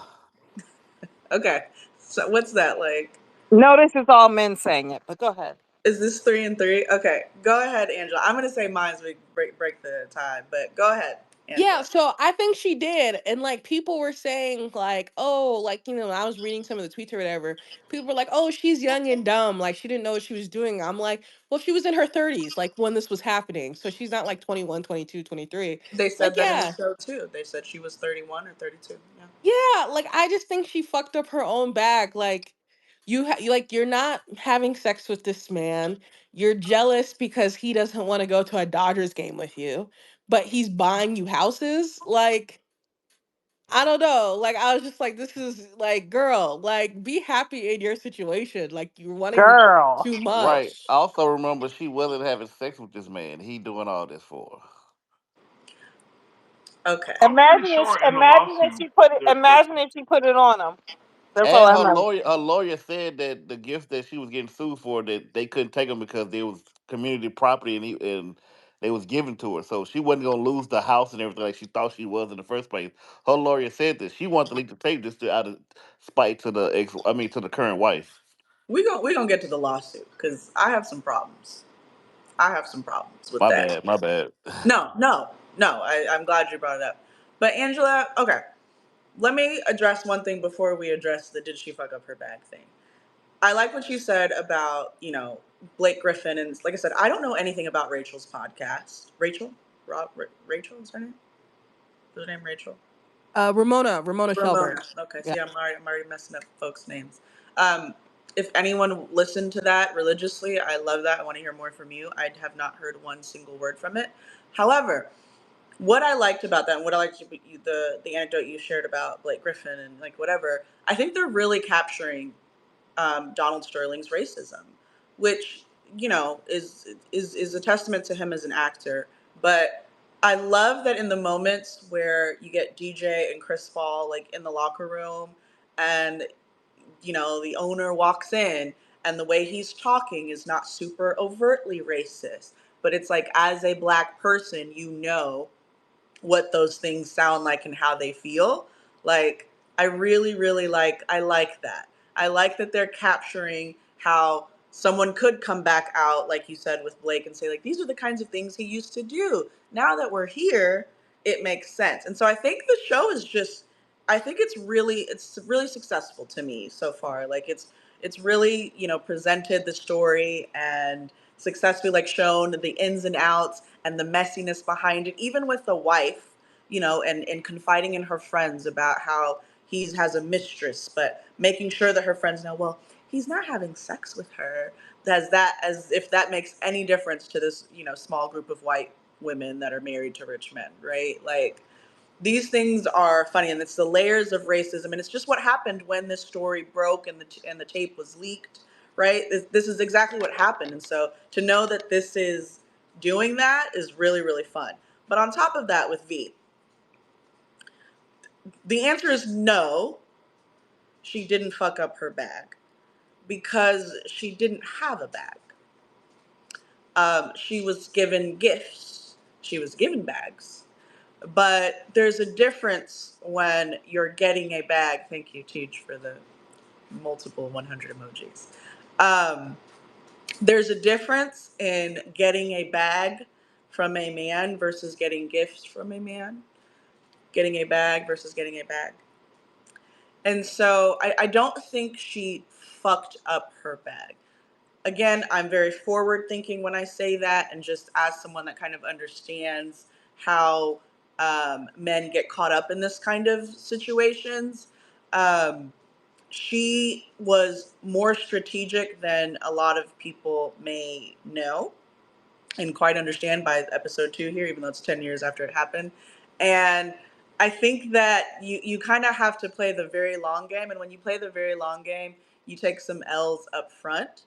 A: Okay. So what's that like?
E: Notice it's all men saying it, but go ahead.
A: Is this 3-3? Okay. Go ahead, Angela. I'm gonna say mine so we break the tie, but go ahead,
C: yeah,
A: Angela.
C: so I think she did. And like people were saying, like, oh, like, I was reading some of the tweets or whatever. People were like, oh, she's young and dumb. Like, she didn't know what she was doing. I'm like, well, she was in her 30s, like, when this was happening. So she's not like 21, 22, 23.
A: They
C: Like,
A: said that in the
C: yeah,
A: show too. They said she was 31 or 32. Yeah.
C: yeah. Like, I just think she fucked up her own bag. Like, you're not having sex with this man. You're jealous because he doesn't want to go to a Dodgers game with you, but he's buying you houses. Like, I don't know. Like I was just like, this is like, girl, like be happy in your situation. Like you're wanting
E: Girl.
C: too
G: Right. I
C: much.
G: also remember she wasn't having sex with this man. He doing all this for her.
A: Okay.
B: I'm pretty sure in the lawsuit they're
E: Imagine if she put it on him. That's all
G: And
E: I know.
G: her lawyer said that the gifts that she was getting sued for, that they couldn't take them because they was community property, and they was given to her, so she wasn't gonna lose the house and everything like she thought she was in the first place. Her lawyer said that she wanted to leak the tape just out of spite to the to the current wife.
A: We gonna get to the lawsuit because I have some problems. I have some problems with
G: My
A: that.
G: bad, my bad.
A: No, no, no. I'm glad you brought it up. But Angela, okay. Let me address one thing before we address the did she fuck up her bag thing. I like what you said about, Blake Griffin. And like I said, I don't know anything about Rachel's podcast. Rachel? Rachel is her name? Is her name Rachel?
C: Ramona
A: Ramona.
C: Shelburne.
A: Okay,
C: Yeah.
A: see, I'm already messing up folks' names. Um, if anyone listened to that religiously, I love that. I want to hear more from you. I have not heard one single word from it. However, what I liked about that, and what I liked the anecdote you shared about Blake Griffin and like whatever, I think they're really capturing Donald Sterling's racism, which is a testament to him as an actor. But I love that in the moments where you get DJ and Chris Paul like in the locker room, and the owner walks in, and the way he's talking is not super overtly racist, but it's like as a black person, what those things sound like and how they feel. Like I really, really I like that. I like that they're capturing how someone could come back out, like you said with Blake, and say, like, these are the kinds of things he used to do. Now that we're here, it makes sense. And so I think the show is just I think it's really successful to me so far. Like it's really, presented the story and successfully like shown the ins and outs and the messiness behind it, even with the wife, and confiding in her friends about how he has a mistress, but making sure that her friends know, well, he's not having sex with her. As if that makes any difference to this, small group of white women that are married to rich men, right? Like these things are funny, and it's the layers of racism, and it's just what happened when this story broke and the tape was leaked, right? This is exactly what happened, and so to know that this is doing that is really, really fun. But on top of that, with V, the answer is no. She didn't fuck up her bag because she didn't have a bag. She was given gifts. She was given bags. But there's a difference when you're getting a bag. Thank you, Teach, for the multiple 100 emojis. Um, there's a difference in getting a bag from a man versus getting gifts from a man. Getting a bag versus getting a bag. And so I don't think she fucked up her bag. Again, I'm very forward thinking when I say that, and just as someone that kind of understands how men get caught up in this kind of situations. Um, she was more strategic than a lot of people may know and quite understand by episode 2 here, even though it's 10 years after it happened. And I think that you kind of have to play the very long game. And when you play the very long game, you take some L's up front.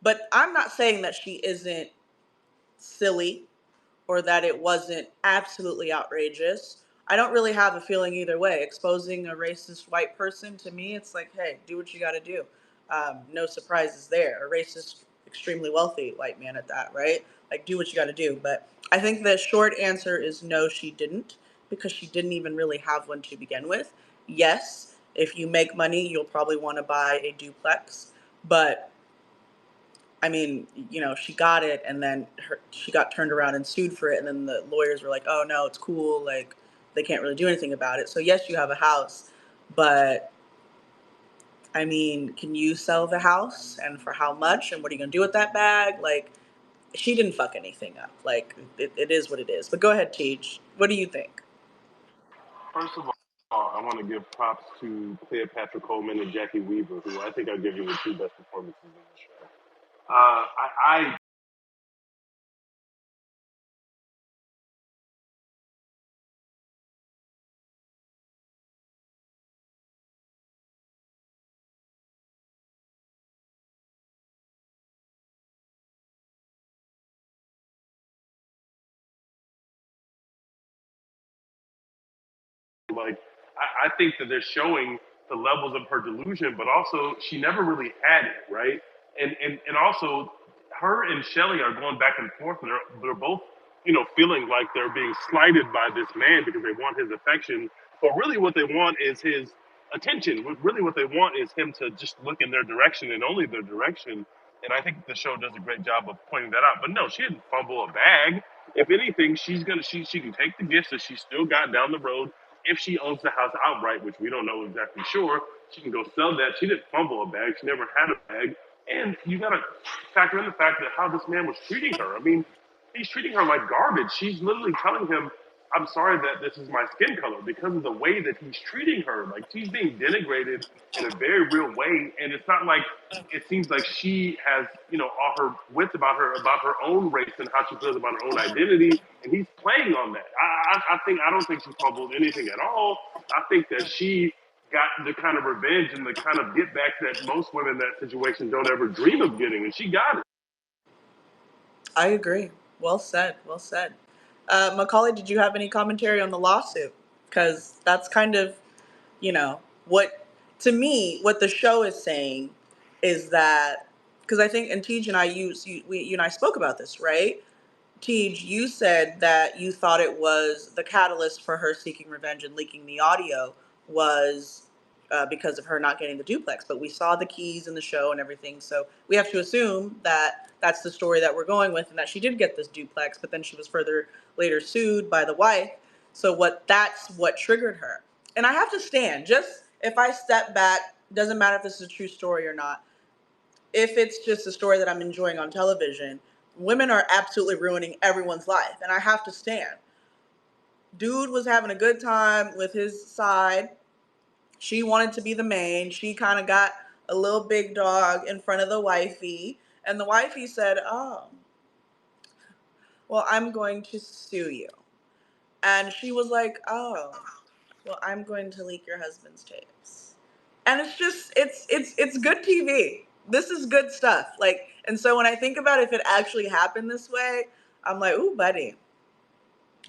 A: But I'm not saying that she isn't silly or that it wasn't absolutely outrageous. I don't really have a feeling either way. Exposing a racist white person, to me, it's like, hey, do what you got to do. No surprises there. A racist, extremely wealthy white man at that, right? Like, do what you got to do. But I think the short answer is no, she didn't, because she didn't even really have one to begin with. Yes, if you make money, you'll probably want to buy a duplex, but I mean, she got it, and then she got turned around and sued for it, and then the lawyers were like, "Oh no, it's cool. Like, they can't really do anything about it." So yes, you have a house, but I mean, can you sell the house, and for how much, and what are you gonna do with that bag? Like, she didn't fuck anything up. Like, it is what it is. But go ahead, Teach. What do you think?
B: First of all, I want to give props to Cleopatra Coleman and Jackie Weaver, who I think are giving the two best performances in the show. I like I think that they're showing the levels of her delusion, but also she never really had it, right? And also her and Shelly are going back and forth, and they're both feeling like they're being slighted by this man because they want his affection, but really what they want is his attention. Really, what they want is him to just look in their direction and only their direction. And I think the show does a great job of pointing that out. But no, she didn't fumble a bag. If anything, she can take the gifts that she still got down the road. If she owns the house outright, which we don't know exactly sure, she can go sell that. She didn't fumble a bag. She never had a bag. And you got to factor in the fact that how this man was treating her. I mean, he's treating her like garbage. She's literally telling him, I'm sorry that this is my skin color because of the way that he's treating her. Like she's being denigrated in a very real way, and it's not like it seems like she has, all her wits about her own race and how she feels about her own identity, and he's playing on that. I don't think she fumbled anything at all. I think that she got the kind of revenge and the kind of get back that most women in that situation don't ever dream of getting, and she got it.
A: I agree. Well said. Well said. Macaulay, did you have any commentary on the lawsuit? Because that's kind of, what, to me, what the show is saying is that, because I think, and Tej and I, you and I spoke about this, right? Tej, you said that you thought it was the catalyst for her seeking revenge and leaking the audio was because of her not getting the duplex. But we saw the keys in the show and everything, so we have to assume that that's the story that we're going with, and that she did get this duplex. But then she was further later sued by the wife. So that's what triggered her. And I have to stand. Just if I step back, doesn't matter if this is a true story or not, if it's just a story that I'm enjoying on television, women are absolutely ruining everyone's life. And I have to stand. Dude was having a good time with his side. She wanted to be the main. She kind of got a little big dog in front of the wifey. And the wifey said, "Oh, well, I'm going to sue you." And she was like, "Oh, well, I'm going to leak your husband's tapes." And it's just it's good TV. This is good stuff. Like, and so when I think about if it actually happened this way, I'm like, "Ooh, buddy,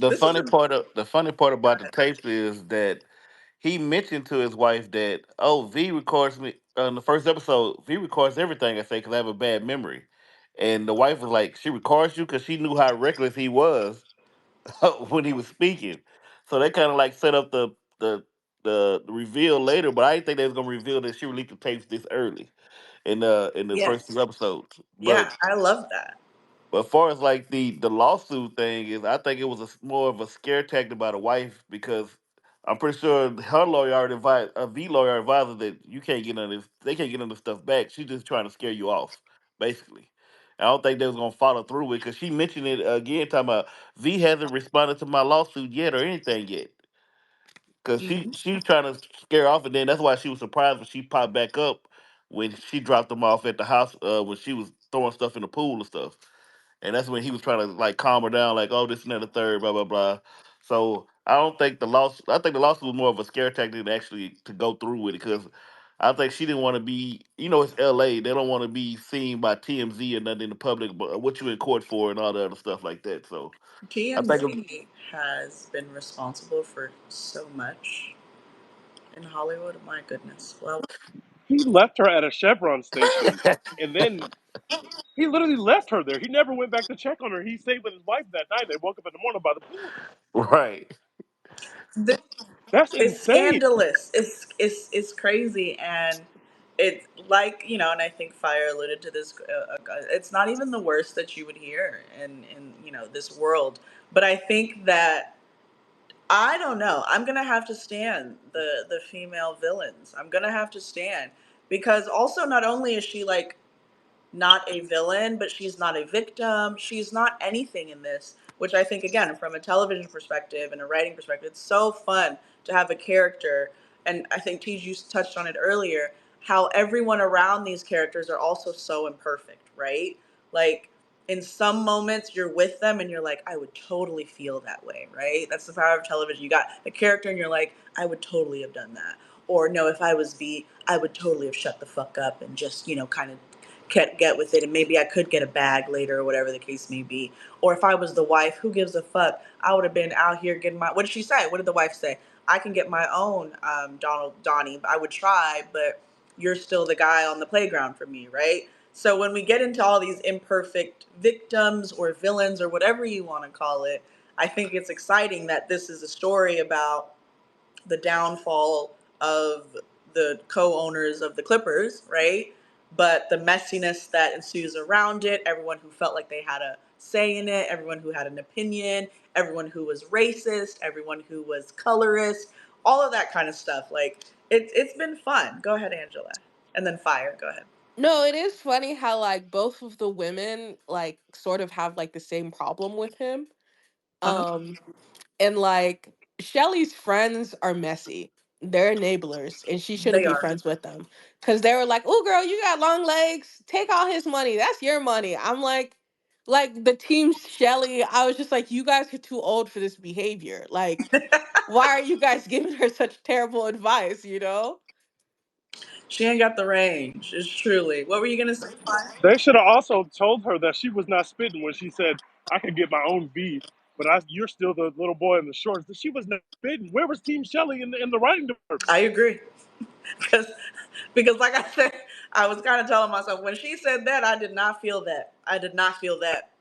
A: this is a."
G: The funny part about the tapes is that he mentioned to his wife that, oh, V records me on the first episode. V records everything I say because I have a bad memory, and the wife was like, she records you because she knew how reckless he was when he was speaking. So they kind of like set up the the reveal later, but I didn't think they was gonna reveal that she released the tapes this early in the first
A: Yes.
G: two episodes.
A: Yeah, I love that.
G: But as far as like the lawsuit thing is, I think it was more of a scare tactic by the wife because I'm pretty sure her lawyer already advised, the lawyer advised her that you can't get none of this, they can't get none of this stuff back. She's just trying to scare you off, basically. I don't think they was gonna follow through with because she mentioned it again, talking about V hasn't responded to my lawsuit yet or anything yet. Cause
A: Hmm.
G: she's trying to scare off, and then that's why she was surprised when she popped back up when she dropped them off at the house when she was throwing stuff in the pool and stuff. And that's when he was trying to like calm her down, like, oh, this and that, the third, blah blah blah. So I don't think the loss. I think the lawsuit was more of a scare tactic than actually to go through with it, because I think she didn't want to be, it's L.A. They don't want to be seen by TMZ or nothing in the public, but what you in court for and all the other stuff like that. So I think,
A: TMZ has been responsible for so much in Hollywood. My goodness. Well,
B: He left her at a Chevron station, and then he literally left her there. He never went back to check on her. He stayed with his wife that night. They woke up in the morning by the pool.
G: right.
A: this
B: That's
A: is
B: insane.
A: scandalous. It's crazy, and it's like, and I think Fire alluded to this. It's not even the worst that you would hear in this world, but I think that I don't know. I'm gonna have to stand the female villains. I'm gonna have to stand because also not only is she like not a villain, but she's not a victim. She's not anything in this, which I think, again, from a television perspective and a writing perspective, it's so fun to have a character. And I think Tej, you touched on it earlier, how everyone around these characters are also so imperfect, right? Like, in some moments you're with them and you're like, I would totally feel that way, right? That's the power of television. You got a character and you're like, I would totally have done that. Or no, if I was V, I would totally have shut the fuck up and just, kind of get with it, and maybe I could get a bag later or whatever the case may be. Or if I was the wife, who gives a fuck? I would have been out here getting my, what did she say? What did the wife say? I can get my own Donnie. I would try, but you're still the guy on the playground for me, right? So when we get into all these imperfect victims or villains or whatever you want to call it, I think it's exciting that this is a story about the downfall of the co-owners of the Clippers, right? But the messiness that ensues around it, everyone who felt like they had a say in it, everyone who had an opinion, everyone who was racist, everyone who was colorist, all of that kind of stuff. Like it's been fun. Go ahead, Angela. And then Fire, go ahead.
C: No, it is funny how like both of the women like sort of have like the same problem with him.
A: Uh-huh.
C: Um And like Shelly's friends are messy. They're enablers, and she shouldn't
A: They
C: be
A: are.
C: friends with them. Cause they were like, "Oh, girl, you got long legs. Take all his money. That's your money." I'm like the team Shelly. I was just like, "You guys are too old for this behavior. Like, why are you guys giving her such terrible advice?" You know?
A: She ain't got the range. It's truly. What were you gonna say?
D: They should have also told her that she was not spitting when she said, "I could get my own V, but you're still the little boy in the shorts." She was not spitting. Where was Team Shelley in the writing department?
A: I agree. because because like I said, I was kind of telling myself when she said that, I did not feel that. I did not feel that.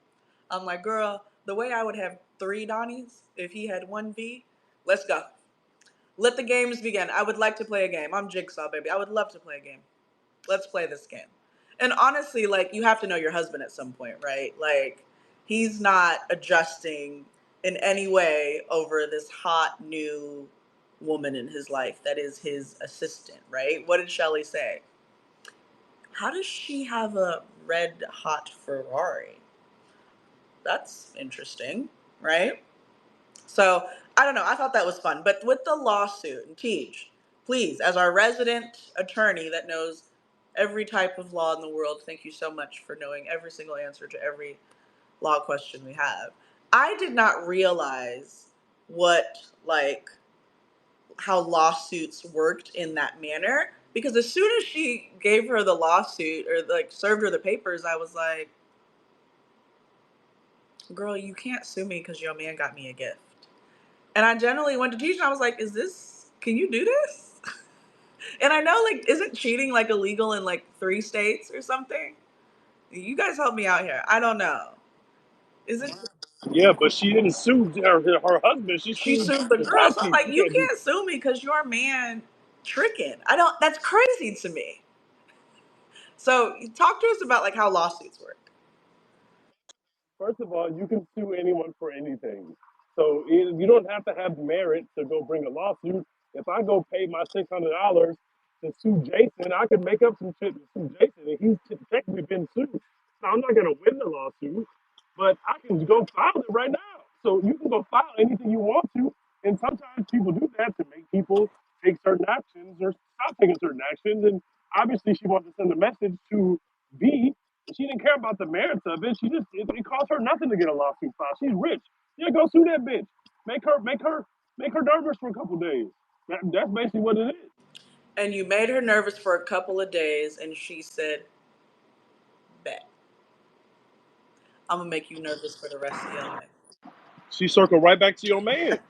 A: I'm like, girl, the way I would have three Donnies if he had one V. Let's go. Let the games begin. I would like to play a game. I'm Jigsaw, baby. I would love to play a game. Let's play this game. And honestly, like, you have to know your husband at some point, right? Like, he's not adjusting in any way over this hot new woman in his life that is his assistant, right? What did Shelly say? How does she have a red hot Ferrari? That's interesting, right? So I don't know. I thought that was fun. But with the lawsuit, and Teach, please, as our resident attorney that knows every type of law in the world, thank you so much for knowing every single answer to every law question we have. I did not realize what, like, how lawsuits worked in that manner. Because as soon as she gave her the lawsuit or like served her the papers, I was like, girl, you can't sue me because your man got me a gift. And I generally went to teach and I was like, is this, can you do this? And I know, like, isn't cheating like illegal in like 3 states or something? You guys help me out here. I don't know. Is it?
D: Yeah, but she didn't sue her husband. She
A: She
D: sued
A: sued the
D: the
A: girl. So I'm
D: lawsuit.
A: like,
D: She
A: you
D: can't do.
A: can't sue me because your man tricking. I don't, that's crazy to me. So talk to us about like how lawsuits work.
D: First of all, you can sue anyone for anything. So you don't have to have merit to go bring a lawsuit. If I go pay my $600 to sue Jason, I can make up some shit to sue Jason, and he's technically been sued. Now I'm not gonna win the lawsuit, but I can go file it right now. So you can go file anything you want to, and sometimes people do that to make people take certain actions or stop taking certain actions. And obviously, she wants to send a message to B. She didn't care about the merits of it. It cost her nothing to get a lawsuit filed. She's rich. Yeah, go sue that bitch. Make her nervous for a couple days. That's basically what it is.
A: And you made her nervous for a couple of days, and she said, bet. I'm going to make you nervous for the rest of your life.
D: She circled right back to your man.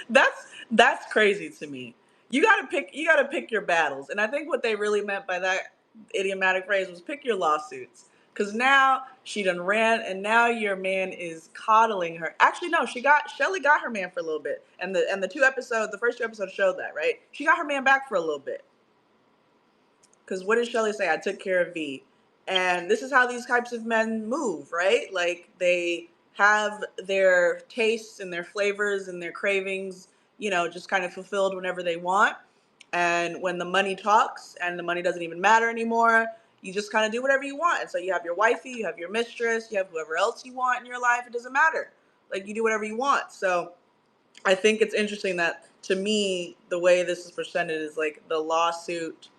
A: That's crazy to me. You gotta pick your battles. And I think what they really meant by that idiomatic phrase was pick your lawsuits. Cause now she done ran and now your man is coddling her. Actually, no, Shelly got her man for a little bit. And the first 2 episodes showed that, right? She got her man back for a little bit. Because what did Shelley say? I took care of V. And this is how these types of men move, right? Like they have their tastes and their flavors and their cravings, just kind of fulfilled whenever they want. And when the money talks and the money doesn't even matter anymore, you just kind of do whatever you want. And so you have your wifey, you have your mistress, you have whoever else you want in your life. It doesn't matter. Like you do whatever you want. So I think it's interesting that to me, the way this is presented is like the lawsuit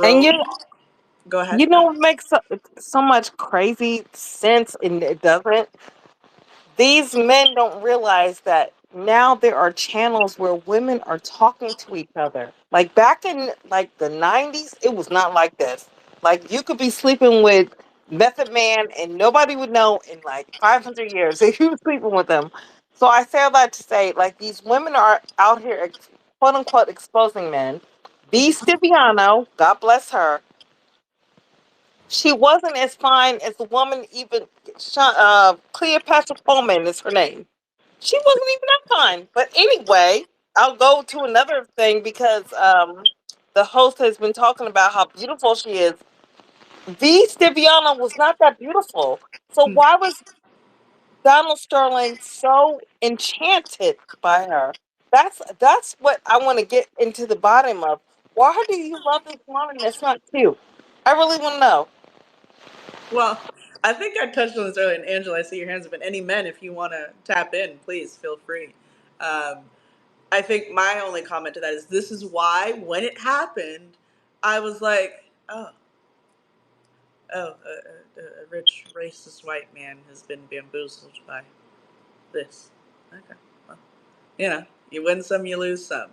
E: And
A: drove. Go ahead.
E: you know what makes so much crazy sense, and it doesn't. These men don't realize that now there are channels where women are talking to each other. Like back in like the 90s, it was not like this. Like you could be sleeping with Method Man and nobody would know in like 500 years if you were sleeping with them. So I say all that to say, like these women are out here, quote unquote, exposing men. B. Stiviano, God bless her, she wasn't as fine as the woman, even Cleopatra Coleman is her name. She wasn't even that fine. But anyway, I'll go to another thing because the host has been talking about how beautiful she is. V. Stiviano was not that beautiful. So why was Donald Sterling so enchanted by her? That's what I want to get into the bottom of. Why do you love this woman that's not cute? I really want to know.
A: Well, I think I touched on this earlier, and Angela, I see your hands up. And any men, if you want to tap in, please feel free. Um, I think my only comment to that is this is why when it happened, I was like, a rich racist white man has been bamboozled by this. Okay, well, you win some, you lose some,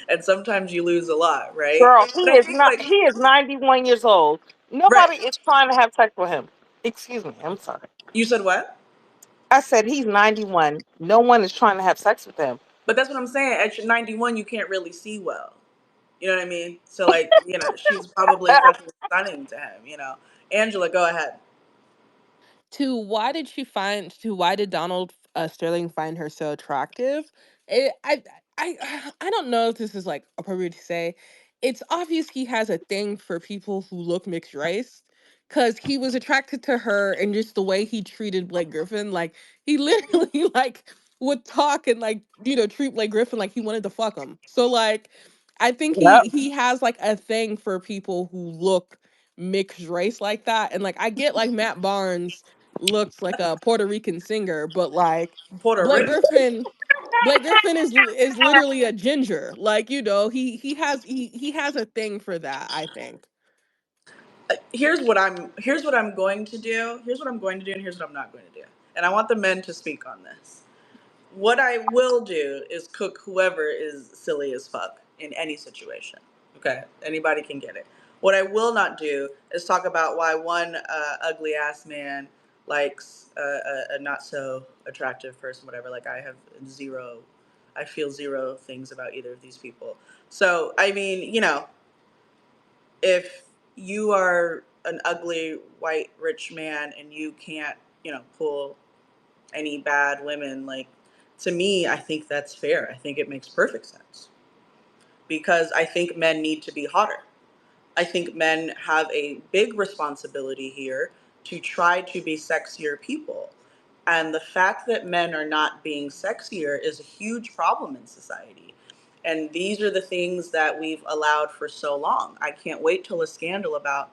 A: and sometimes you lose a lot, right?
E: Girl,
A: But I think like
E: he is 91 years old.
A: right.
E: Nobody is trying to have sex with him. Excuse me, I'm sorry.
A: You said what?
E: I said he's 91. No one is trying to have sex with him.
A: But that's what I'm saying. At 91, you can't really see well. You know what I mean? So like, she's probably fucking stunning to him. Angela, go ahead.
C: To why did Donald Sterling find her so attractive? It, I don't know if this is like appropriate to say. It's obvious he has a thing for people who look mixed race, because he was attracted to her and just the way he treated Blake Griffin. Like he literally like would talk and like treat Blake Griffin like he wanted to fuck him. So like I think
E: Yep.
C: he has like a thing for people who look mixed race like that. And like I get like Matt Barnes looks like a Puerto Rican singer, but like
A: Puerto
C: Blake
A: Rico.
C: Griffin, Blake Griffin is literally a ginger. Like he has a thing for that. I think.
A: Here's what I'm going to do. Here's what I'm going to do, and here's what I'm not going to do. And I want the men to speak on this. What I will do is cook whoever is silly as fuck in any situation. Okay, anybody can get it. What I will not do is talk about why one ugly ass man likes a not so attractive person, whatever. Like I feel zero things about either of these people. So I mean, if you are an ugly white rich man and you can't, pull any bad women, like, to me, I think that's fair. I think it makes perfect sense because I think men need to be hotter. I think men have a big responsibility here to try to be sexier people. And the fact that men are not being sexier is a huge problem in society. And these are the things that we've allowed for so long. I can't wait till a scandal about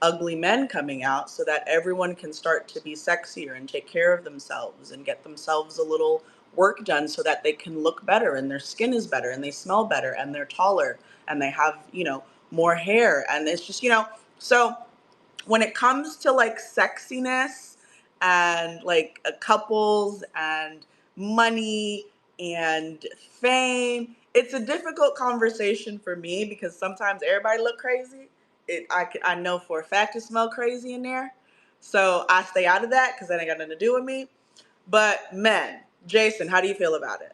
A: ugly men coming out so that everyone can start to be sexier and take care of themselves and get themselves a little work done so that they can look better and their skin is better and they smell better and they're taller and they have, more hair. And it's just, so when it comes to like sexiness and like couples and money and fame, it's a difficult conversation for me because sometimes everybody look crazy. I know for a fact it smell crazy in there, so I stay out of that because that ain't got nothing to do with me. But men, Jason, how do you feel about it?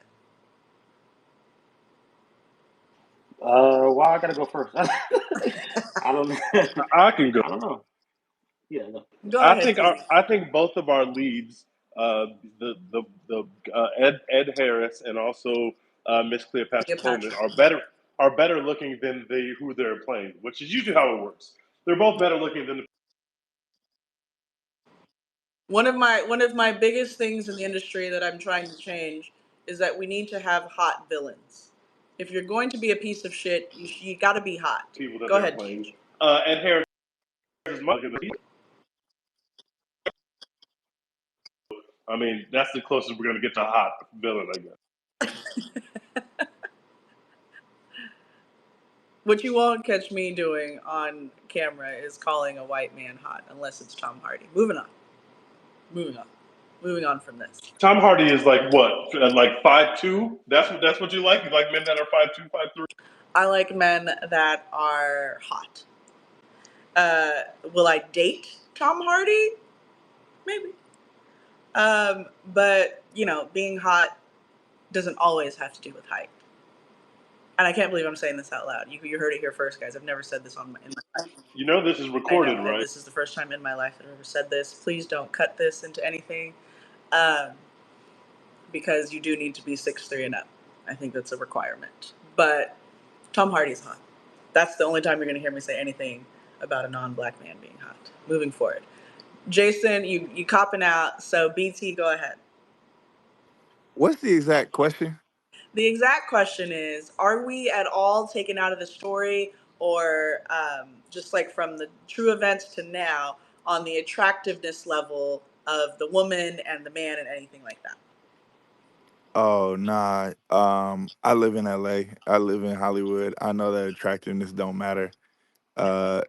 H: Why I gotta go first? I don't know.
D: I can go.
H: I don't know. Yeah, no.
A: Go
D: I
A: ahead,
D: think
A: TZ.
D: both of our leads, uh, the Ed Harris and also Miss Cleopatra Coleman
A: Cleopatra.
D: are better looking than who they're playing, which is usually how it works. They're both better looking than the
A: One of my biggest things in the industry that I'm trying to change is that we need to have hot villains. If you're going to be a piece of shit, you got to be hot.
D: people that
A: Go
D: they're
A: ahead,
D: playing.
A: Cheech.
D: Ed Harris is much. I mean, that's the closest we're gonna get to a hot villain, I guess.
A: What you won't catch me doing on camera is calling a white man hot, unless it's Tom Hardy. Moving on. Moving on. Moving on from this.
D: Tom Hardy is like what, like 5'2"? That's what you like. You like men that are 5'2", 5'3"?
A: I like men that are hot. Uh, will I date Tom Hardy? Maybe. But being hot doesn't always have to do with height. And I can't believe I'm saying this out loud. You heard it here first, guys. I've never said this in my life.
D: You know this is
A: I
D: recorded,
A: know
D: right?
A: this is the first time in my life that I've ever said this. Please don't cut this into anything, um, because you do need to be 6'3" and up. I think that's a requirement. But Tom Hardy's hot. That's the only time you're going to hear me say anything about a non-black man being hot. Moving forward, Jason, you copping out. So BT, go ahead.
F: What's the exact question?
A: The exact question is, are we at all taken out of the story, or just like from the true events to now, on the attractiveness level of the woman and the man and anything like that?
F: Oh nah. I live in LA. I live in Hollywood. I know that attractiveness don't matter. Uh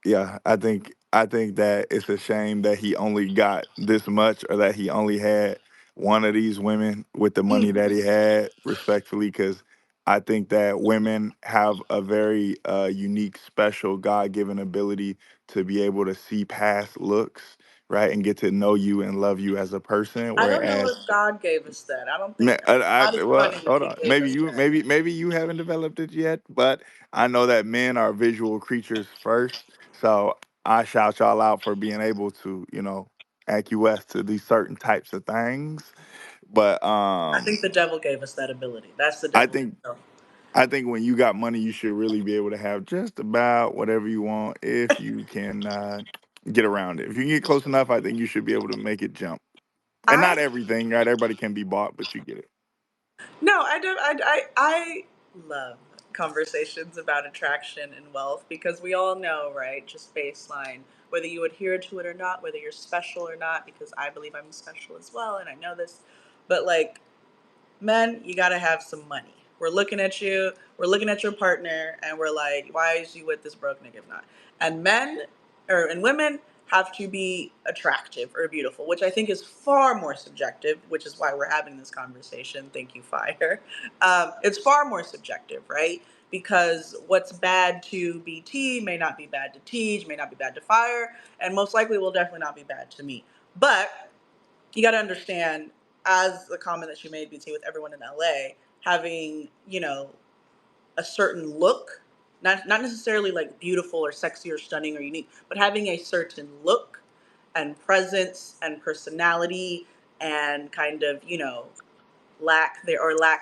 F: yeah, I think that it's a shame that he only got this much, or that he only had one of these women with the money that he had, respectfully, because I think that women have a very unique, special, God-given ability to be able to see past looks, right, and get to know you and love you as a person.
A: I don't know
F: Whereas,
A: if God gave us that. I don't think that. Not as
F: Well,
A: funny if
F: hold
A: He
F: on.
A: gave
F: Maybe
A: us
F: you,
A: that.
F: maybe you haven't developed it yet, but I know that men are visual creatures first. So I shout y'all out for being able to, acquiesce to these certain types of things. But
A: I think the devil gave us that ability. That's the
F: I
A: devil
F: think
A: himself.
F: I think when you got money, you should really be able to have just about whatever you want if you can get around it. If you can get close enough, I think you should be able to make it jump. And
A: I
F: not everything, right? Everybody can be bought, but you get it.
A: No, I do. I love conversations about attraction and wealth because we all know, right? Just baseline, whether you adhere to it or not, whether you're special or not, because I believe I'm special as well, and I know this. But like, men, you got to have some money. We're looking at you, we're looking at your partner, and we're like, why is you with this broke nigga if not? And men, and women have to be attractive or beautiful, which I think is far more subjective, which is why we're having this conversation. Thank you, Fire. It's far more subjective, right? Because what's bad to BT may not be bad to Tej, may not be bad to Fire, and most likely will definitely not be bad to me. But you got to understand, as the comment that you made, BT, with everyone in LA having, a certain look, not necessarily like beautiful or sexy or stunning or unique, but having a certain look and presence and personality and kind of, lack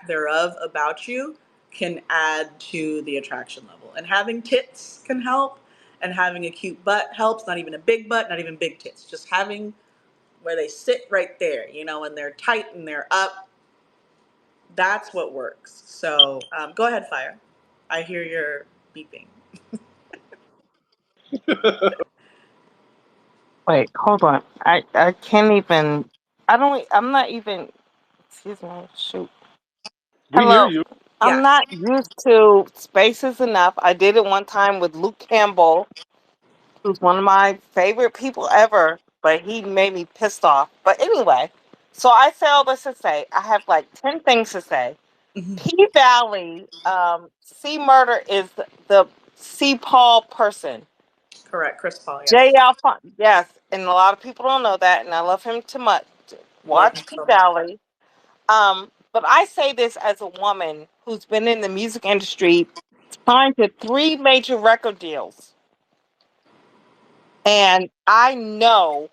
A: thereof about you can add to the attraction level. And having tits can help, and having a cute butt helps. Not even a big butt, not even big tits, just having where they sit right there, and they're tight and they're up. That's what works. So go ahead, Fire. I hear your beeping.
E: Wait, hold on. I can't even. I'm not even. Excuse me. Shoot.
D: We hear
E: Hello.
D: you.
E: I'm
A: Yes.
E: not used to spaces enough. I did it one time with Luke Campbell, who's one of my favorite people ever, but he made me pissed off. But anyway, so I say all this to say I have like 10 things to say.
A: Mhm.
E: P Valley, C Murder is the C Paul person.
A: Correct. Chris Paul,
E: J
A: yes.
E: Alphonse, yes, and a lot of people don't know that, and I love him too much.
A: Love him
E: Watch P
A: so much.
E: Valley. But I say this as a woman who's been in the music industry, signed to three major record deals, and I know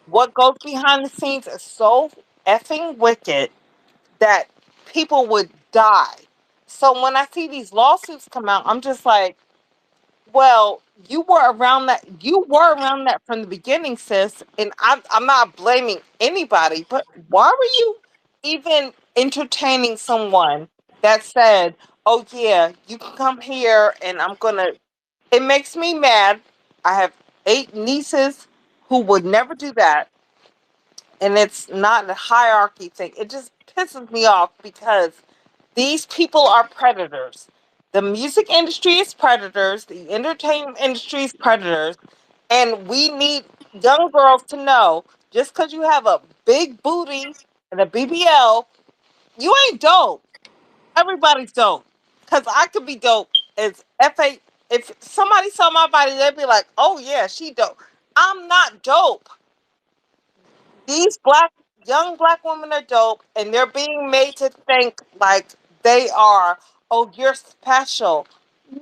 E: what goes behind the scenes is so effing wicked that people would die. So when I see these lawsuits come out, I'm just like, well, you were around that from the beginning, sis. And I'm not blaming anybody, but why were you even entertaining someone that said, oh yeah, you can come here and I'm gonna it makes me mad. I have 8 nieces who would never do that. And it's not a hierarchy thing. It just pisses me off because these people are predators. The music industry is predators. The entertainment industry is predators. And we need young girls to know just because you have a big booty and a BBL, you ain't dope. Everybody's dope. Because I could be dope as FA. If somebody saw my body, they'd be like, oh, yeah, she dope. I'm not dope. These young black women are dope, and they're being made to think like they are, oh, you're special.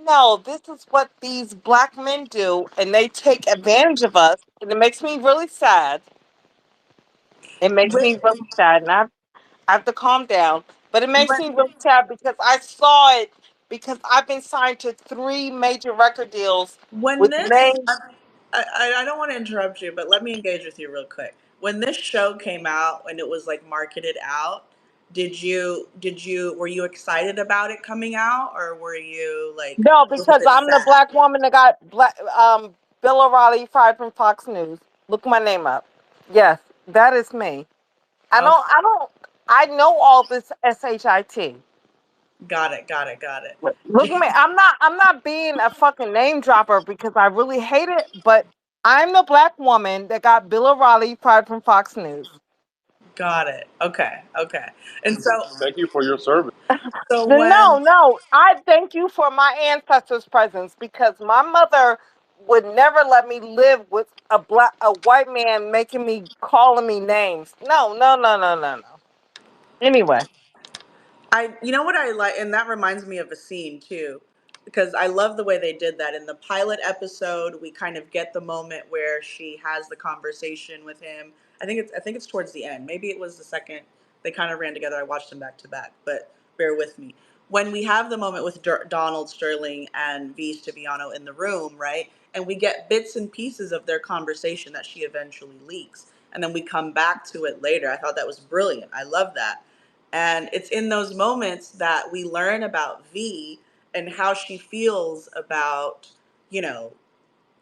E: No, this is what these black men do, and they take advantage of us, and it makes me really sad. It makes me
A: When,
E: really sad, and I have to calm down. But it makes
A: when,
E: me really sad because I saw it because I've been signed to three major record deals
A: when
E: with
A: this,
E: names.
A: I don't want to interrupt you, but let me engage with you real quick. When this show came out and it was like marketed out, were you excited about it coming out, or were you like
E: No,
A: a little
E: because
A: bit
E: I'm the
A: sad?
E: black woman that got black. Bill O'Reilly, fired from Fox News. Look my name up. Yes, that is me. I
A: Okay,
E: don't. I don't. I know all this shit.
A: got it, got it, got it.
E: Look at me. I'm not. I'm not being a fucking name dropper because I really hate it. But I'm the black woman that got Bill O'Reilly fired from Fox News.
A: Got it. Okay, okay. And so,
D: Thank you for your service.
A: so
E: No,
A: when
E: no. I thank you for my ancestors' presence because my mother would never let me live with a white man making me calling me names. No, no, no, no, no, no. Anyway,
A: you know what I like, and that reminds me of a scene too, because I love the way they did that in the pilot episode. We kind of get the moment where she has the conversation with him. I think it's towards the end. Maybe it was the second they kind of ran together. I watched them back to back, but bear with me. When we have the moment with Donald Sterling and V Stiviano in the room, right, and we get bits and pieces of their conversation that she eventually leaks, and then we come back to it later. I thought that was brilliant. I love that. And it's in those moments that we learn about V and how she feels about, you know,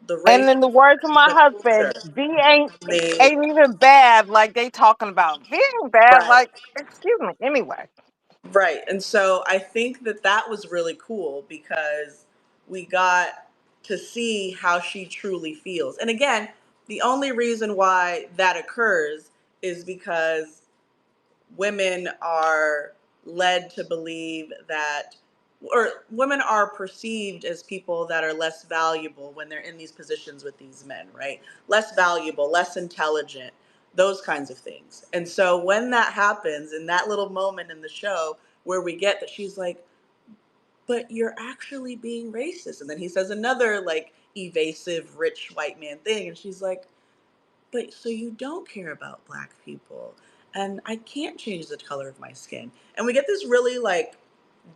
A: the
E: and
A: race,
E: in the words of my
A: the
E: husband,
A: culture.
E: V ain't
A: They,
E: ain't even bad like they talking about. V ain't bad
A: right,
E: like excuse me. Anyway,
A: right. And so I think that that was really cool because we got to see how she truly feels. And again, the only reason why that occurs is because women are led to believe that, or women are perceived as people that are less valuable when they're in these positions with these men, right? Less valuable, less intelligent, those kinds of things. And so when that happens in that little moment in the show where we get that she's like, but you're actually being racist. And then he says another like evasive rich white man thing. And she's like, but so you don't care about black people, and I can't change the color of my skin. And we get this really like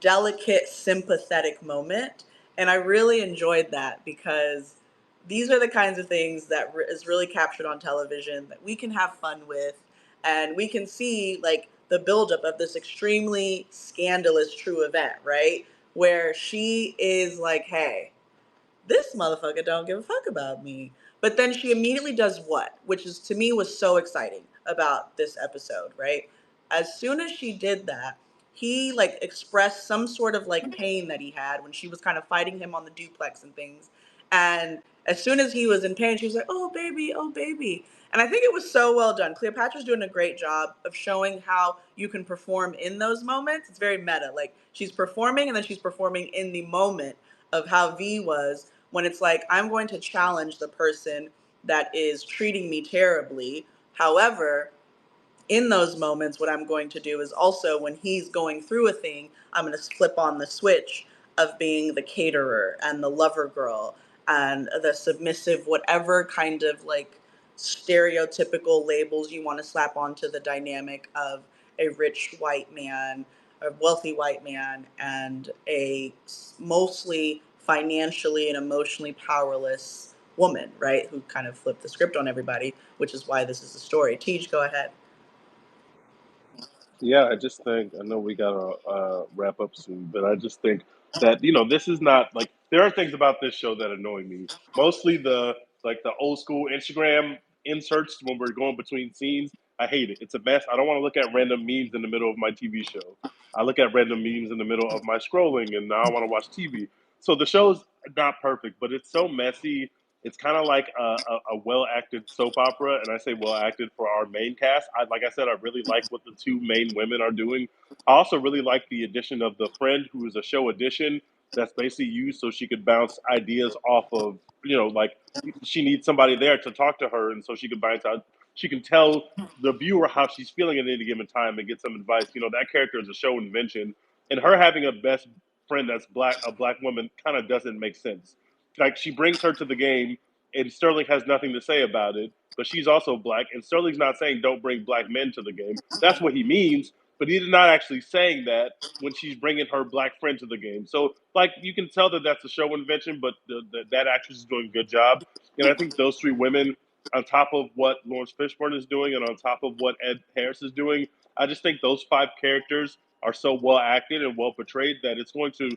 A: delicate sympathetic moment, and I really enjoyed that because these are the kinds of things that is really captured on television that we can have fun with, and we can see like the buildup of this extremely scandalous true event, right, where she is like, hey, this motherfucker don't give a fuck about me. But then she immediately does what? Which is to me was so exciting about this episode, right? As soon as she did that, he like expressed some sort of like pain that he had when she was kind of fighting him on the duplex and things. And as soon as he was in pain, she was like, "Oh baby, oh baby." And I think it was so well done. Cleopatra's doing a great job of showing how you can perform in those moments. It's very meta. Like she's performing and then she's performing in the moment of how V was when it's like, I'm going to challenge the person that is treating me terribly. However, in those moments, what I'm going to do is also when he's going through a thing, I'm going to flip on the switch of being the caterer and the lover girl and the submissive, whatever kind of like stereotypical labels you want to slap onto the dynamic of a rich white man, a wealthy white man, and a mostly financially and emotionally powerless woman, right? Who kind of flipped the script on everybody, which is why this is a story. Tej, go ahead.
D: Yeah, I just think I know we gotta wrap up soon, but I just think that this is not like there are things about this show that annoy me. Mostly the old school Instagram inserts when we're going between scenes. I hate it. It's a mess. I don't want to look at random memes in the middle of my TV show. I look at random memes in the middle of my scrolling, and now I want to watch TV. So the show's not perfect, but it's so messy. It's kind of like a well acted soap opera, and I say well acted for our main cast. Like I said, I really like what the two main women are doing. I also really like the addition of the friend, who is a show addition that's basically used so she could bounce ideas off of. Like she needs somebody there to talk to her, and so she can bounce out. She can tell the viewer how she's feeling at any given time and get some advice. That character is a show invention, and her having a best friend that's a black woman, kind of doesn't make sense. Like she brings her to the game, and Sterling has nothing to say about it. But she's also black, and Sterling's not saying don't bring black men to the game. That's what he means, but he's not actually saying that when she's bringing her black friend to the game. So, like, you can tell that that's a show invention, but that actress is doing a good job. And I think those three women, on top of what Lawrence Fishburne is doing, and on top of what Ed Harris is doing, I just think those five characters are so well acted and well portrayed that it's going to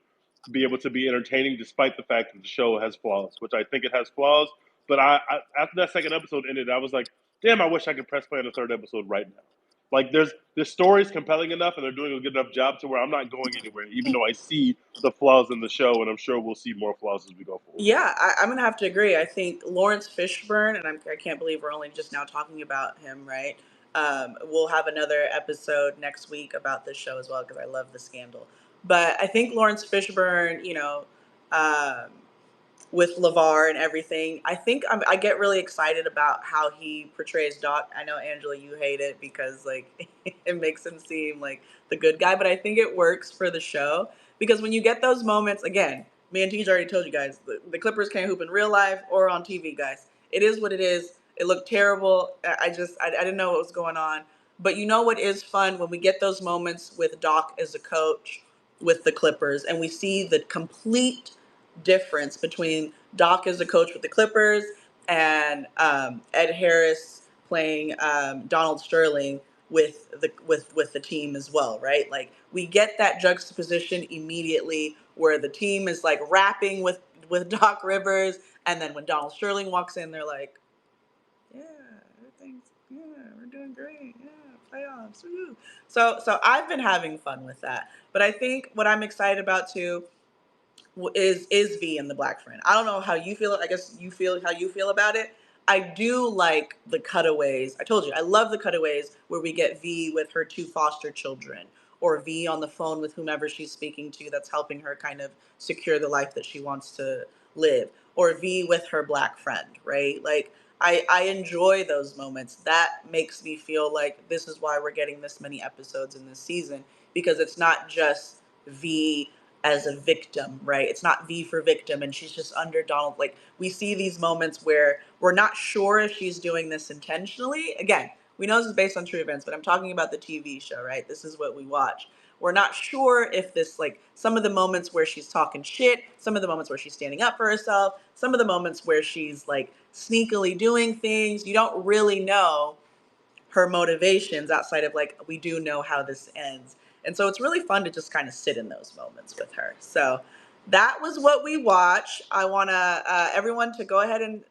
D: be able to be entertaining despite the fact that the show has flaws, which I think it has flaws, But after that second episode ended, I was like, damn, I wish I could press play on the third episode right now. Like this story's compelling enough, and they're doing a good enough job to where I'm not going anywhere, even though I see the flaws in the show, and I'm sure we'll see more flaws as we go forward.
A: Yeah, I'm gonna have to agree. I think Lawrence Fishburne, and I can't believe we're only just now talking about him, right? We'll have another episode next week about this show as well because I love the scandal. But I think Lawrence Fishburne, um, with LeVar and everything. I think I get really excited about how he portrays Doc. I know, Angela, you hate it because like it makes him seem like the good guy, but I think it works for the show because when you get those moments, again, me and TJ already told you guys, the Clippers can't hoop in real life or on TV, guys. It is what it is. It looked terrible. I didn't know what was going on. But you know what is fun when we get those moments with Doc as a coach with the Clippers and we see the complete difference between Doc as a coach with the Clippers and Ed Harris playing Donald Sterling with the team as well, right? Like we get that juxtaposition immediately where the team is like rapping with Doc Rivers, and then when Donald Sterling walks in, they're like, "Yeah, everything's we're doing great, yeah, playoffs, woo." So I've been having fun with that, but I think what I'm excited about too is V in the Black Friend. I don't know how you feel. I guess you feel how you feel about it. I do like the cutaways. I told you I love the cutaways where we get V with her two foster children, or V on the phone with whomever she's speaking to that's helping her kind of secure the life that she wants to live, or V with her Black friend, right? Like I enjoy those moments. That makes me feel like this is why we're getting this many episodes in this season, because it's not just V as a victim, right? It's not V for victim and she's just under Donald. Like we see these moments where we're not sure if she's doing this intentionally. Again, we know this is based on true events, but I'm talking about the TV show, right? This is what we watch. We're not sure if this, like, some of the moments where she's talking shit, some of the moments where she's standing up for herself, some of the moments where she's like sneakily doing things, you don't really know her motivations outside of like we do know how this ends. And so it's really fun to just kind of sit in those moments with her. So that was what we watch. I want to everyone to go ahead and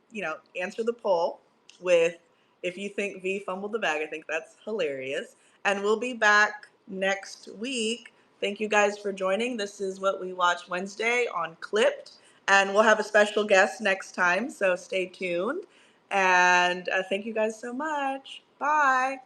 A: answer the poll with if you think V fumbled the bag. I think that's hilarious. And we'll be back next week. Thank you guys for joining. This is What We Watch Wednesday on Clipped. And we'll have a special guest next time, so stay tuned. And thank you guys so much. Bye.